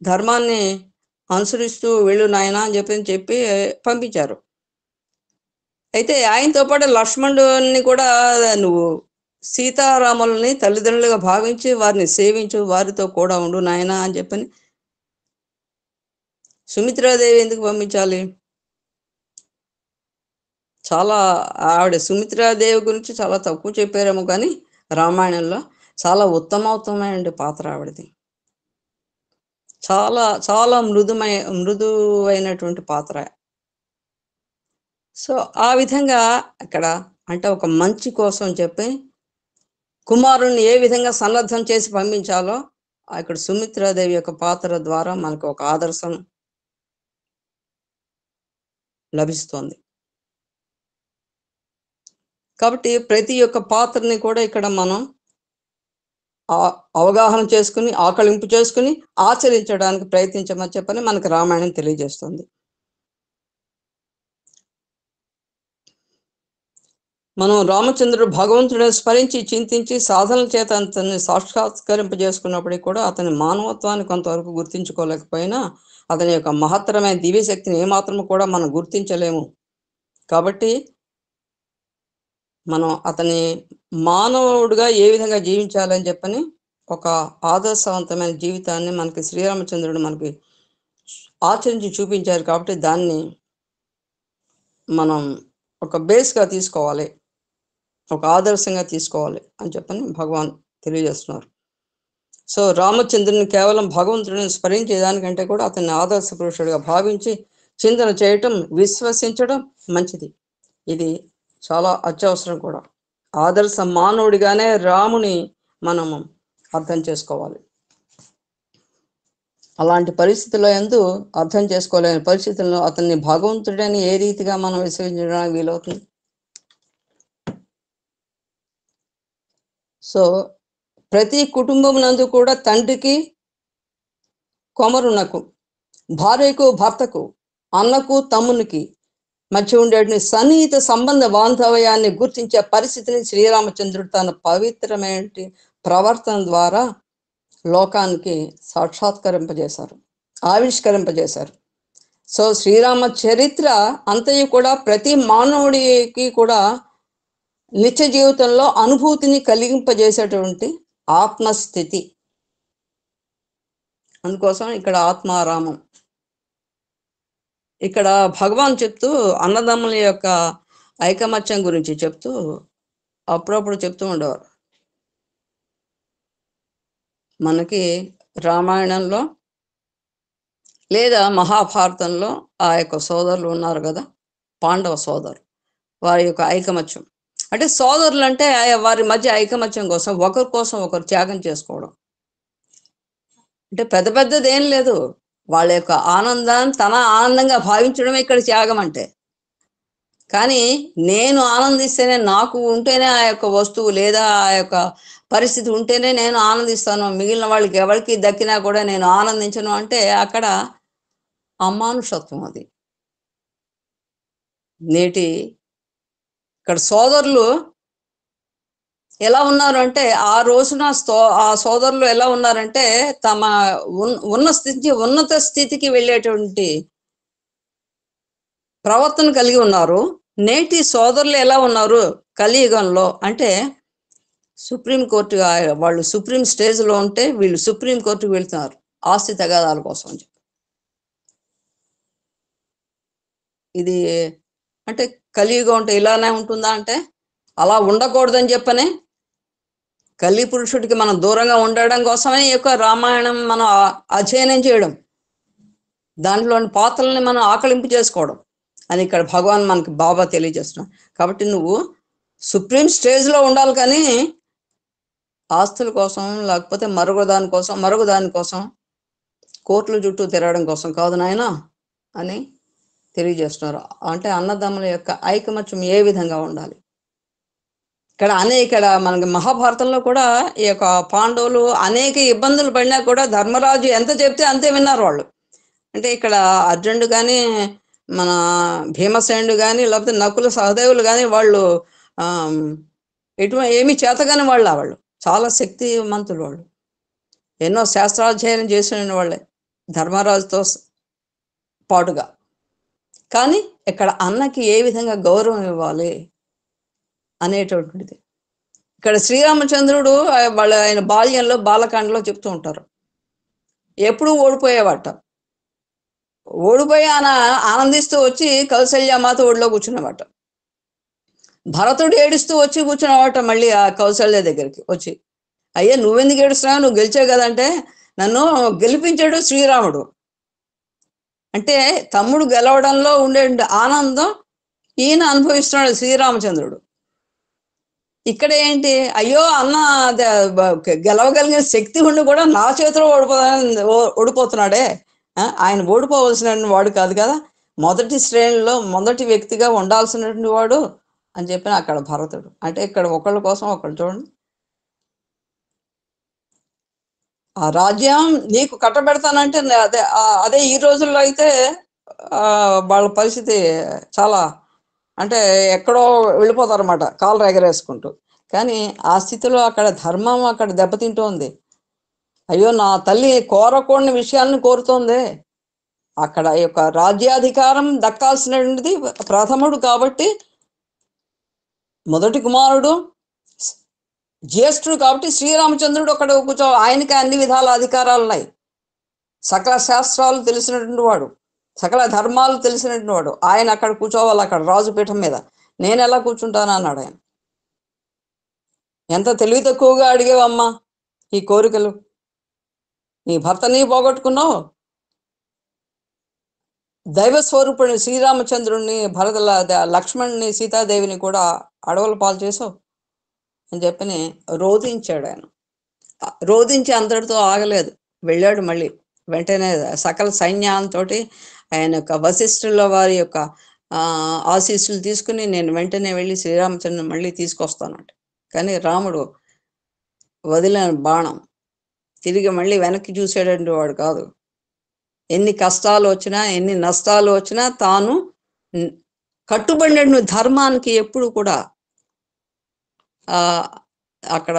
ధర్మాన్ని అనుసరిస్తూ వెళ్ళు నాయన అని చెప్పి పంపించారు. అయితే ఆయనతో పాటు లక్ష్మణుడిని కూడా నువ్వు సీతారాములని తల్లిదండ్రులుగా భావించి వారిని సేవించు, వారితో కూడా ఉండు నాయన అని చెప్పని సుమిత్రాదేవి ఎందుకు పంపించాలి? చాలా ఆవిడ సుమిత్రాదేవి గురించి చాలా తక్కువ చెప్పారేమో, కానీ రామాయణంలో చాలా ఉత్తమోత్తమైన పాత్ర ఆవిడది. చాలా చాలా మృదువైనటువంటి పాత్ర. సో ఆ విధంగా అక్కడ అంటే ఒక మంచి కోసం చెప్పి కుమారుణ్ణి ఏ విధంగా సన్నద్ధం చేసి పంపించాలో ఇక్కడ సుమిత్రాదేవి యొక్క పాత్ర ద్వారా మనకు ఒక ఆదర్శం లభిస్తోంది. కాబట్టి ప్రతి ఒక్క పాత్రని కూడా ఇక్కడ మనం అవగాహన చేసుకుని, ఆకలింపు చేసుకుని ఆచరించడానికి ప్రయత్నించమని చెప్పని మనకు రామాయణం తెలియజేస్తుంది. మనం రామచంద్రుడు భగవంతుడిని స్మరించి చింతించి సాధనల చేత అతన్ని సాక్షాత్కరింపజేసుకున్నప్పటికీ కూడా అతని మానవత్వాన్ని కొంతవరకు గుర్తించుకోలేకపోయినా అతని యొక్క మహత్తరమైన దివ్యశక్తిని ఏమాత్రము కూడా మనం గుర్తించలేము. కాబట్టి మనం అతని మానవుడిగా ఏ విధంగా జీవించాలని చెప్పని ఒక ఆదర్శవంతమైన జీవితాన్ని మనకి శ్రీరామచంద్రుడు మనకి ఆచరించి చూపించారు. కాబట్టి దాన్ని మనం ఒక బేస్గా తీసుకోవాలి, ఒక ఆదర్శంగా తీసుకోవాలి అని చెప్పని భగవాన్ తెలియజేస్తున్నారు. సో రామచంద్రుని కేవలం భగవంతుడిని స్మరించేదానికంటే కూడా అతన్ని ఆదర్శ పురుషుడిగా భావించి చింతన చేయటం, విశ్వసించడం మంచిది. ఇది చాలా అత్యవసరం కూడా. ఆదర్శ మానవుడిగానే రాముని మనము అర్థం చేసుకోవాలి. అలాంటి పరిస్థితుల్లో ఎందు అర్థం చేసుకోలేని పరిస్థితుల్లో అతన్ని భగవంతుడని ఏ రీతిగా మనం విశ్వసించడానికి వీలవుతుంది? సో ప్రతి కుటుంబం నందు కూడా తండ్రికి కొమరునకు, భార్యకు భర్తకు, అన్నకు తమ్మునికి మధ్య ఉండేటువంటి సన్నిహిత సంబంధ బాంధవ్యాన్ని గుర్తించే పరిస్థితిని శ్రీరామచంద్రుడు తన పవిత్రమైన ప్రవర్తన ద్వారా లోకానికి సాక్షాత్కరింపజేశారు, ఆవిష్కరింపజేశారు. సో శ్రీరామ చరిత్ర అంతయు కూడా ప్రతి మానవుడికి కూడా నిత్య జీవితంలో అనుభూతిని కలిగింపజేసేటువంటి ఆత్మస్థితి. అందుకోసం ఇక్కడ ఆత్మారామం. ఇక్కడ భగవాన్ చెప్తూ అన్నదమ్ముల యొక్క ఐకమత్యం గురించి చెప్తూ అప్పుడప్పుడు చెప్తూ ఉండేవారు. మనకి రామాయణంలో లేదా మహాభారతంలో ఆ యొక్క సోదరులు ఉన్నారు కదా, పాండవ సోదరులు, వారి యొక్క ఐకమత్యం అంటే సోదరులు అంటే వారి మధ్య ఐకమత్యం కోసం ఒకరి కోసం ఒకరు త్యాగం చేసుకోవడం. అంటే పెద్ద పెద్దది ఏం లేదు, వాళ్ళ యొక్క ఆనందాన్ని తన ఆనందంగా భావించడమే ఇక్కడ త్యాగం అంటే. కానీ నేను ఆనందిస్తేనే, నాకు ఉంటేనే ఆ యొక్క వస్తువు లేదా ఆ యొక్క పరిస్థితి ఉంటేనే నేను ఆనందిస్తాను, మిగిలిన వాళ్ళకి ఎవరికి దక్కినా కూడా నేను ఆనందించను అంటే అక్కడ అమానుషత్వం. అది నేటి ఇక్కడ సోదరులు ఎలా ఉన్నారు అంటే ఆ రోజున ఆ సోదరులు ఎలా ఉన్నారంటే తమ ఉన్నత స్థితికి వెళ్ళేటువంటి ప్రవర్తన కలిగి ఉన్నారు. నేటి సోదరులు ఎలా ఉన్నారు కలియుగంలో అంటే సుప్రీంకోర్టు, వాళ్ళు సుప్రీం స్టేజ్లో ఉంటే వీళ్ళు సుప్రీంకోర్టుకు వెళ్తున్నారు ఆస్తి తగాదాల కోసం అని చెప్పి. ఇది అంటే కలియుగం అంటే ఇలానే ఉంటుందా అంటే అలా ఉండకూడదని చెప్పనే కలి పురుషుడికి మనం దూరంగా ఉండడం కోసమే ఈ యొక్క రామాయణం మనం అధ్యయనం చేయడం, దాంట్లోని పాత్రల్ని మనం ఆకలింపు చేసుకోవడం అని ఇక్కడ భగవాన్ మనకి బాబా తెలియజేస్తున్నాం. కాబట్టి నువ్వు సుప్రీం స్టేజ్లో ఉండాలి, కానీ ఆస్తుల కోసం లేకపోతే మరొక దాని కోసం కోర్టుల చుట్టూ తిరగడం కోసం కాదు నాయనా అని తెలియజేస్తున్నారు. అంటే అన్నదమ్ముల యొక్క ఐకమత్యం ఏ విధంగా ఉండాలి. ఇక్కడ మనకి మహాభారతంలో కూడా ఈ యొక్క పాండవులు అనేక ఇబ్బందులు పడినా కూడా ధర్మరాజు ఎంత చెప్తే అంతే విన్నారు వాళ్ళు. అంటే ఇక్కడ అర్జునుడు కానీ మన భీమసేనుడు కానీ లేకపోతే నకుల సహదేవులు కానీ వాళ్ళు ఏమీ చేతగాని వాళ్ళు చాలా శక్తిమంతులు, వాళ్ళు ఎన్నో శాస్త్రాధ్యయనం చేసిన వాళ్ళే ధర్మరాజుతో పాటుగా. కానీ ఇక్కడ అన్నకి ఏ విధంగా గౌరవం ఇవ్వాలి అనేటటువంటిది ఇక్కడ శ్రీరామచంద్రుడు ఆయన బాల్యంలో బాలకాండలో చెప్తూ ఉంటారు. ఎప్పుడు ఓడిపోయేవాట, ఓడిపోయి ఆయన ఆనందిస్తూ వచ్చి కౌసల్యమాత ఒడిలో కూర్చున్నవాట. భరతుడు ఏడుస్తూ వచ్చి కూర్చున్నవాట మళ్ళీ ఆ కౌసల్య దగ్గరికి వచ్చి, అయ్యా నువ్వెందుకు ఏడుస్తున్నావు, నువ్వు గెలిచావు కదంటే నన్ను గెలిపించాడు శ్రీరాముడు. అంటే తమ్ముడు గెలవడంలో ఉండే ఆనందం ఈయన అనుభవిస్తున్నాడు శ్రీరామచంద్రుడు. ఇక్కడ ఏంటి, అయ్యో అన్న గెలవగలిగిన శక్తి ఉండి కూడా నా చేతిలో ఓడిపోతున్నాడే, ఆయన ఓడిపోవలసిన వాడు కాదు కదా, మొదటి శ్రేణిలో మొదటి వ్యక్తిగా ఉండాల్సినటువంటి వాడు అని చెప్పిన అక్కడ భరతుడు. అంటే ఇక్కడ ఒకళ్ళ కోసం ఒకళ్ళు చూడండి. ఆ రాజ్యం నీకు కట్టబెడతానంటే అదే ఈ రోజుల్లో అయితే వాళ్ళ పరిస్థితి చాలా అంటే ఎక్కడో వెళ్ళిపోతారు అన్నమాట, కాళ్ళు ఎగరేసుకుంటూ. కానీ ఆ స్థితిలో అక్కడ ధర్మం అక్కడ దెబ్బతింటోంది. అయ్యో నా తల్లి కోరకూడని విషయాలను కోరుతోంది. అక్కడ ఈ యొక్క రాజ్యాధికారం దక్కాల్సినది ప్రథముడు కాబట్టి, మొదటి కుమారుడు జ్యేష్ఠుడు కాబట్టి శ్రీరామచంద్రుడు అక్కడ కూర్చో, ఆయనకి అన్ని విధాల అధికారాలు ఉన్నాయి. సకల శాస్త్రాలు తెలిసినటువంటి వాడు, సకల ధర్మాలు తెలిసినటువంటి వాడు. ఆయన అక్కడ కూర్చోవాలి, అక్కడ రాజుపీఠం మీద. నేను ఎలా కూర్చుంటాను అన్నాడు ఆయన. ఎంత తెలివి తక్కువగా అడిగేవమ్మా ఈ కోరికలు. నీ భర్తని పోగొట్టుకున్నావు, దైవస్వరూపుడిని శ్రీరామచంద్రుడిని, లక్ష్మణుని, సీతాదేవిని కూడా అడవుల పాలు చేసావు అని చెప్పని రోధించాడు ఆయన. రోధించి అందరితో ఆగలేదు, వెళ్ళాడు మళ్ళీ. వెంటనే సకల సైన్యంతో ఆయన యొక్క వశిష్ఠుల వారి యొక్క ఆశీస్సులు తీసుకుని నేను వెంటనే వెళ్ళి శ్రీరామచంద్రుని మళ్ళీ తీసుకొస్తానంట. కానీ రాముడు వదిలిన బాణం తిరిగి మళ్ళీ వెనక్కి చూసేటటువంటి వాడు కాదు. ఎన్ని కష్టాలు వచ్చినా, ఎన్ని నష్టాలు వచ్చినా తాను కట్టుబడిన ధర్మానికి ఎప్పుడు కూడా అక్కడ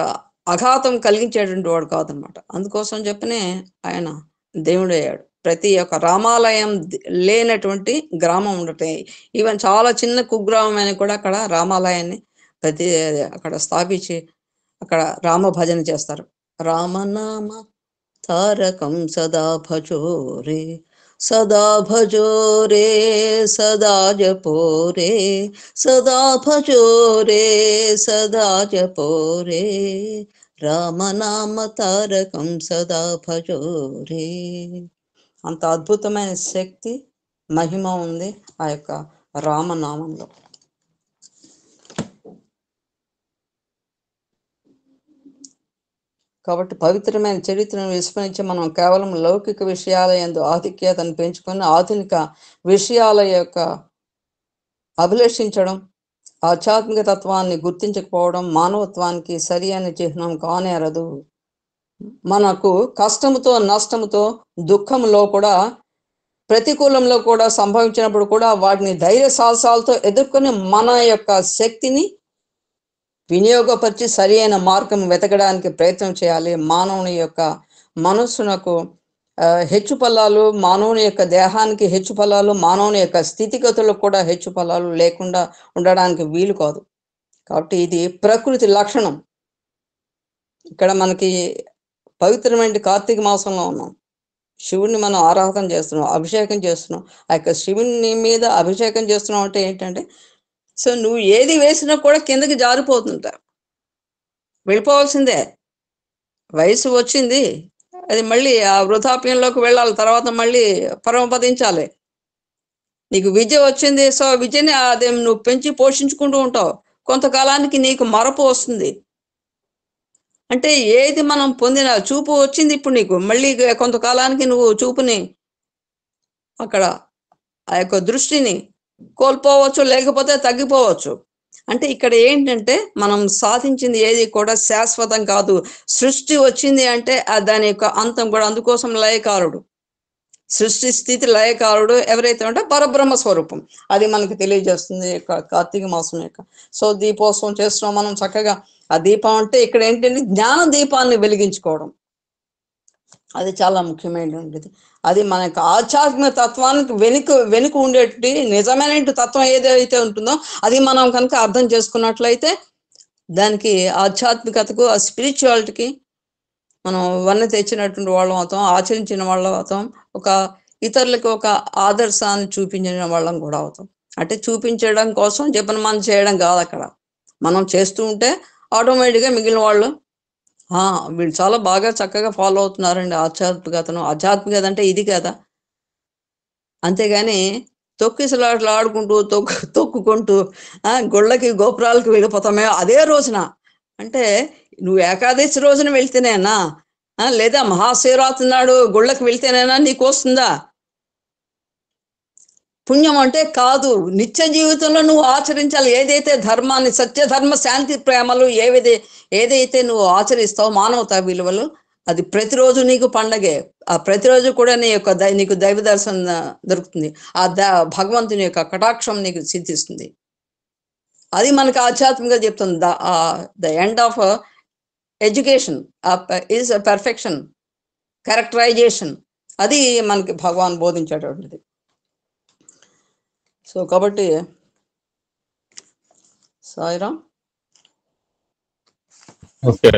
అఘాతం కలిగించేటువంటి వాడు కాదనమాట. అందుకోసం చెప్పనే ఆయన దేవుడయ్యాడు. ప్రతి ఒక్క రామాలయం లేనటువంటి గ్రామం ఉండటే, ఈవెన్ చాలా చిన్న కుగ్రామం అని కూడా అక్కడ రామాలయాన్ని అక్కడ స్థాపించి అక్కడ రామ భజన చేస్తారు. రామనామ తారకం సదా భజో రే, సదా భజో రే, సదా జపో రే, సదా భజో రే, సదా జపో రే, రామనామ తారకం సదా భజో రే. అంత అద్భుతమైన శక్తి, మహిమ ఉంది ఆ యొక్క రామనామంలో. కాబట్టి పవిత్రమైన చరిత్రను విస్మరించి మనం కేవలం లౌకిక విషయాల యందు ఆధిక్యతను పెంచుకొని ఆధునిక విషయాల యొక్క అభిలషించడం, ఆధ్యాత్మిక తత్వాన్ని గుర్తించకపోవడం మానవత్వానికి సరి అని చిహ్నం కానేరదు. మనకు కష్టముతో, నష్టముతో, దుఃఖంలో కూడా, ప్రతికూలంలో కూడా సంభవించినప్పుడు కూడా వాటిని ధైర్య సాహసాలతో ఎదుర్కొని మన యొక్క శక్తిని వినియోగపరిచి సరి అయిన మార్గం వెతకడానికి ప్రయత్నం చేయాలి. మానవుని యొక్క మనస్సునకు హెచ్చు ఫలాలు, మానవుని యొక్క దేహానికి హెచ్చు ఫలాలు, మానవుని యొక్క స్థితిగతులకు కూడా హెచ్చు ఫలాలు లేకుండా ఉండడానికి వీలు కాదు. కాబట్టి ఇది ప్రకృతి లక్షణం. ఇక్కడ మనకి పవిత్రమైన కార్తీక మాసంలో ఉన్నాం. శివుణ్ణి మనం ఆరాధన చేస్తున్నాం, అభిషేకం చేస్తున్నాం. ఆ యొక్క శివుని మీద అభిషేకం చేస్తున్నాం అంటే ఏంటంటే, సో నువ్వు ఏది వేసినా కూడా కిందకి జారిపోతుంటా, వెళ్ళిపోవాల్సిందే. వయసు వచ్చింది, అది మళ్ళీ ఆ వృద్ధాప్యంలోకి వెళ్ళాలి, తర్వాత మళ్ళీ పరమపదించాలి. నీకు విద్య వచ్చింది, సో విద్యని అదే నువ్వు పెంచి పోషించుకుంటూ ఉంటావు. కొంతకాలానికి నీకు మరపు వస్తుంది. అంటే ఏది మనం పొందిన చూపు వచ్చింది ఇప్పుడు నీకు, మళ్ళీ కొంతకాలానికి నువ్వు చూపుని అక్కడ ఆ యొక్క దృష్టిని కోల్పోవచ్చు, లేకపోతే తగ్గిపోవచ్చు. అంటే ఇక్కడ ఏంటంటే మనం సాధించింది ఏది కూడా శాశ్వతం కాదు. సృష్టి వచ్చింది అంటే దాని యొక్క అంతం కూడా. అందుకోసం లయకారుడు, సృష్టి స్థితి లయకారుడు ఎవరైతే ఉంటే పరబ్రహ్మ స్వరూపం. అది మనకు తెలియజేస్తుంది కార్తీక మాసం యొక్క. సో దీపోత్సవం చేస్తున్నాం మనం చక్కగా. ఆ దీపం అంటే ఇక్కడ ఏంటంటే జ్ఞాన దీపాన్ని వెలిగించుకోవడం, అది చాలా ముఖ్యమైనటువంటిది. అది మన యొక్క ఆధ్యాత్మిక తత్వానికి వెనుక ఉండేటి నిజమైన తత్వం ఏదైతే ఉంటుందో అది మనం కనుక అర్థం చేసుకున్నట్లయితే దానికి ఆధ్యాత్మికతకు, ఆ స్పిరిచువాలిటీకి మనం వన్నె తెచ్చినటువంటి వాళ్ళం అవుతాం, ఆచరించిన వాళ్ళం అవుతాం, ఒక ఇతరులకు ఒక ఆదర్శాన్ని చూపించిన వాళ్ళం కూడా అవుతాం. అంటే చూపించడం కోసం జపన మనం చేయడం కాదు, అక్కడ మనం చేస్తూ ఉంటే ఆటోమేటిక్గా మిగిలిన వాళ్ళు వీళ్ళు చాలా బాగా చక్కగా ఫాలో అవుతున్నారండి ఆధ్యాత్మికతను. ఆధ్యాత్మికత అంటే ఇది కదా. అంతేగాని తొక్కిసలాట్లు ఆడుకుంటూ తొక్కుకుంటూ గుళ్ళకి గోపురాలకి వెళ్ళిపోతామే అదే రోజున. అంటే నువ్వు ఏకాదశి రోజున వెళ్తేనేనా, లేదా మహాశివరాత్రి నాడు గుళ్ళకి వెళ్తేనేనా నీకు వస్తుందా? పుణ్యం అంటే కాదు, నిత్య జీవితంలో నువ్వు ఆచరించాలి. ఏదైతే ధర్మాన్ని, సత్య ధర్మ శాంతి ప్రేమలు ఏదైతే నువ్వు ఆచరిస్తావో, మానవతా విలువలు, అది ప్రతిరోజు నీకు పండగే. ఆ ప్రతిరోజు కూడా నీకు దైవ దర్శనం దొరుకుతుంది. భగవంతుని యొక్క కటాక్షం నీకు సిద్ధిస్తుంది. అది మనకు ఆధ్యాత్మికంగా చెప్తుంది. The end of education is perfection, characterization. అది మనకి భగవాన్ బోధించేటటువంటిది. సో కాబట్టి సాయిరామ్. ఓకే,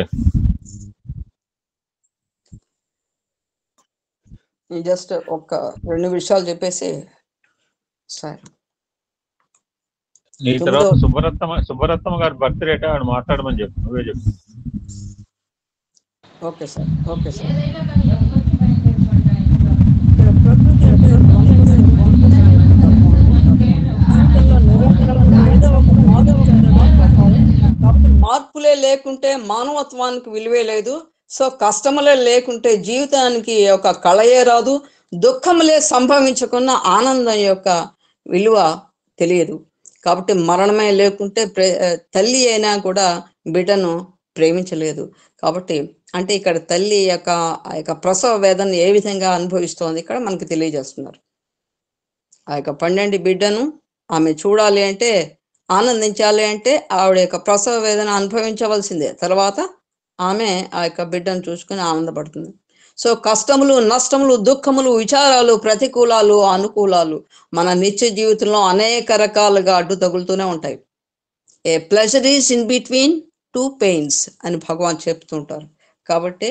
జస్ట్ ఒక 2 విషయాలు చెప్పేసి సాయిరామ్. నీ తర్వాత సుబ్బరత్నమ్మ గారి బర్త్డే ఆడు మాట్లాడమని చెప్పు, నువ్వే చెప్పు. Okay sir, okay sir. మార్పులే లేకుంటే మానవత్వానికి విలువే లేదు. సో కష్టములే లేకుంటే జీవితానికి ఒక కళయే రాదు. దుఃఖములే సంభవించకున్న ఆనందం యొక్క విలువ తెలియదు. కాబట్టి మరణమే లేకుంటే తల్లి అయినా కూడా బిడ్డను ప్రేమించలేదు. కాబట్టి అంటే ఇక్కడ తల్లి ఆ యొక్క ప్రసవ వేదన ఏ విధంగా అనుభవిస్తోంది ఇక్కడ మనకు తెలియజేస్తున్నారు. ఆ యొక్క 12 బిడ్డను ఆమె చూడాలి అంటే, ఆనందించాలి అంటే ఆవిడ యొక్క ప్రసవ వేదన అనుభవించవలసిందే. తర్వాత ఆమె ఆ యొక్క బిడ్డను చూసుకుని ఆనందపడుతుంది. సో కష్టములు, నష్టములు, దుఃఖములు, విచారాలు, ప్రతికూలాలు, అనుకూలాలు మన నిత్య జీవితంలో అనేక రకాలుగా అడ్డు తగులుతూనే ఉంటాయి. ఏ pleasure is in between 2 pains అని భగవాన్ చెప్తుంటారు. కాబట్టి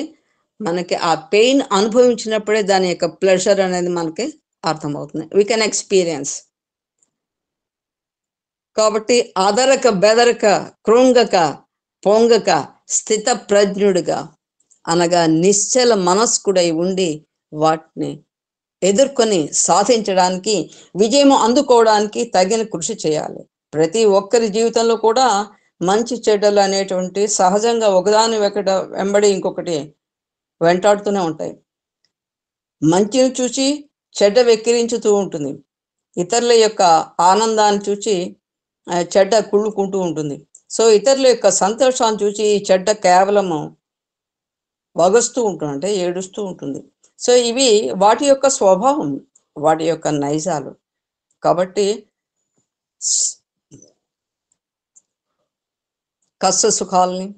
మనకి ఆ పెయిన్ అనుభవించినప్పుడే దాని యొక్క ప్లెజర్ అనేది మనకి అర్థమవుతుంది. We can experience. కాబట్టి అదరక బెదరక, కృంగక పొంగక, స్థిత ప్రజ్ఞుడిగా అనగా నిశ్చల మనస్కుడై ఉండి వాటిని ఎదుర్కొని సాధించడానికి, విజయం అందుకోవడానికి తగిన కృషి చేయాలి. ప్రతి ఒక్కరి జీవితంలో కూడా మంచి చెడ్డలు అనేటువంటి సహజంగా ఒకదాని వెంబడి ఇంకొకటి వెంటాడుతూనే ఉంటాయి. మంచిని చూసి చెడ్డ వెక్కిరించుతూ ఉంటుంది. ఇతరుల యొక్క ఆనందాన్ని చూసి చెడ్డ కుళ్ళుకుంటూ ఉంటుంది. సో ఇతరుల యొక్క సంతోషాన్ని చూసి చెడ్డ కేవలము వగస్తూ ఉంటుంది, అంటే ఏడుస్తూ ఉంటుంది. సో ఇవి వాటి యొక్క స్వభావం, వాటి యొక్క నైజాలు. కాబట్టి కష్ట సుఖాలని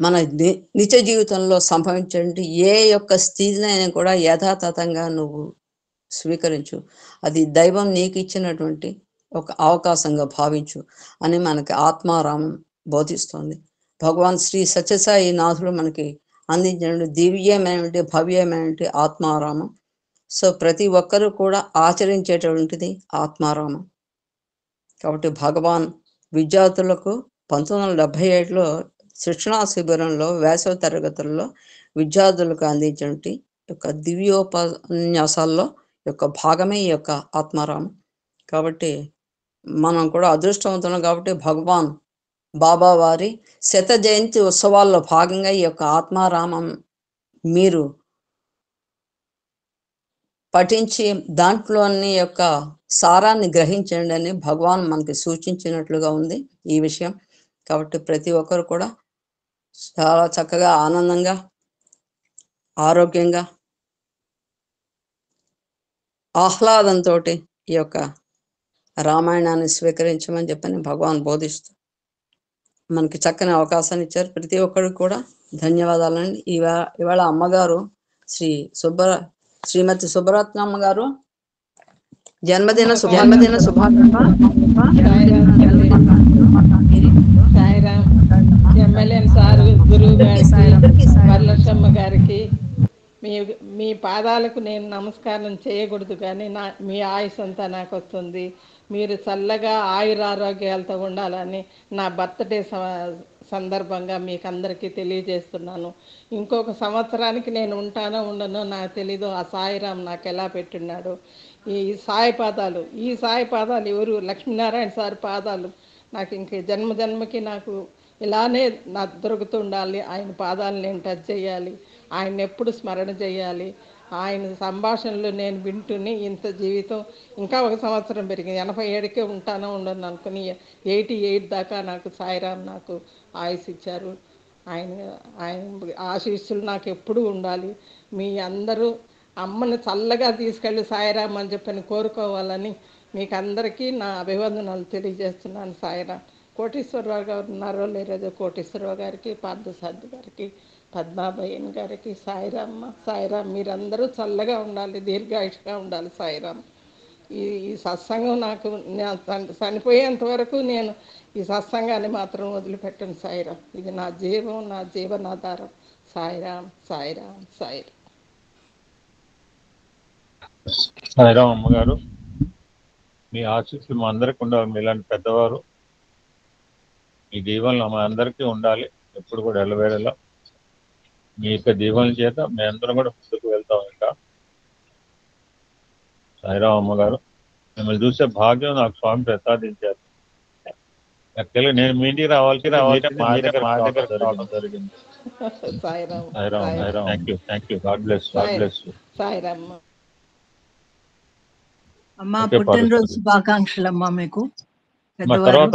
మన నిత్య జీవితంలో సంభవించే ఏ యొక్క స్థితినైనా కూడా యథాతథంగా నువ్వు స్వీకరించు. అది దైవం నీకు ఇచ్చినటువంటి ఒక అవకాశంగా భావించు అని మనకి ఆత్మారామం బోధిస్తోంది. భగవాన్ శ్రీ సత్యసాయి నాథుడు మనకి అందించిన దివ్యమైనటువంటి భవ్యమైనటువంటి ఆత్మారామం. సో ప్రతి ఒక్కరూ కూడా ఆచరించేటటువంటిది ఆత్మారామం. కాబట్టి భగవాన్ విద్యార్థులకు 1977లో శిక్షణా శిబిరంలో వేసవి తరగతుల్లో విద్యార్థులకు అందించినటువంటి యొక్క దివ్యోపన్యాసాల్లో యొక్క భాగమే ఈ యొక్క ఆత్మారామం. కాబట్టి మనం కూడా అదృష్టవంతులం. కాబట్టి భగవాన్ బాబా వారి 100వ జయంతి ఉత్సవాల్లో భాగంగా ఈ యొక్క ఆత్మారామం మీరు పఠించి దాంట్లోని యొక్క సారాన్ని గ్రహించండి అని భగవాన్ మనకి సూచించినట్లుగా ఉంది ఈ విషయం. కాబట్టి ప్రతి ఒక్కరు కూడా చాలా చక్కగా, ఆనందంగా, ఆరోగ్యంగా, ఆహ్లాదంతో ఈ యొక్క రామాయణాన్ని స్వీకరించమని చెప్పని భగవాన్ బోధిస్తూ మనకి చక్కని అవకాశాన్ని ఇచ్చారు. ప్రతి ఒక్కరికి కూడా ధన్యవాదాలండి. ఇవాళ అమ్మగారు శ్రీమతి సుబ్బరత్నమ్మ గారు జన్మదిన ఎమ్మెల్యే సార్, గురువు గారికి, వరలక్ష్మ గారికి మీ పాదాలకు నేను నమస్కారం చేయకూడదు, కానీ మీ ఆయుష్ అంతా నాకు వస్తుంది. మీరు చల్లగా ఆయురారోగ్యాలతో ఉండాలని నా బర్త్డే సందర్భంగా మీకు అందరికీ తెలియజేస్తున్నాను. ఇంకొక సంవత్సరానికి నేను ఉంటానో ఉండనో నాకు తెలీదు. ఆ సాయిరాం నాకు ఎలా పెట్టున్నాడు. ఈ సాయి పాదాలు ఎవరు? లక్ష్మీనారాయణ సార్ పాదాలు నాకు ఇంక జన్మకి నాకు ఇలానే నాకు దొరుకుతుండాలి. ఆయన పాదాలు నేను టచ్ చేయాలి. ఆయన ఎప్పుడు స్మరణ చేయాలి. ఆయన సంభాషణలు నేను వింటూనే ఇంత జీవితం ఇంకా 1 సంవత్సరం పెరిగింది. 87కే ఉంటానో ఉండను అనుకుని 88 దాకా నాకు సాయిరాం నాకు ఆయుస్ ఇచ్చారు. ఆయన ఆయన ఆశీస్సులు నాకు ఎప్పుడూ ఉండాలి. మీ అందరూ అమ్మని చల్లగా తీసుకెళ్ళి సాయిరాం అని చెప్పని కోరుకోవాలని మీకు అందరికీ నా అభివందనాలు తెలియజేస్తున్నాను. సాయిరాం. కోటేశ్వరరావు గారు ఉన్నారో లేదో, కోటేశ్వరరావు గారికి, పార్థసారథి గారికి, పద్మాబయ్యన్ గారికి సాయిరామ్మ. సాయిరాం. మీరందరూ చల్లగా ఉండాలి, దీర్ఘాయుషగా ఉండాలి. సాయిరాం. ఈ సత్సంగం నాకు చనిపోయేంత వరకు నేను ఈ సత్సంగాన్ని మాత్రం వదిలిపెట్టను. సాయిరాం. ఇది నా జీవం, నా జీవనాధారం. సాయిరాం, సాయిరాం, సాయిరాం. సాయిరాం అమ్మగారు, మీ ఆశీస్సులు మా అందరికీ ఉండాలి. మీలాంటి పెద్దవారు, మీ దీవెనలు మా అందరికీ ఉండాలి ఎప్పుడు కూడా ఎల్లవేళలా. మీ యొక్క దీవెనల చేత మేము అందరం కూడా ముందుకు వెళ్తాం. ఇంకా సాయిరాం అమ్మగారు, మిమ్మల్ని చూసే భాగ్యం నాకు స్వామి ప్రసాదించారు. యాక్చువల్గా నేను మీ ఇంటికి రావాల్సి మా దగ్గర రావడం జరిగింది. Sairam. Sairam, Sairam. Thank you. God bless you. Sairam. అమ్మా పుట్టినరోజు శుభాకాంక్షలు అమ్మా మీకు. తర్వాత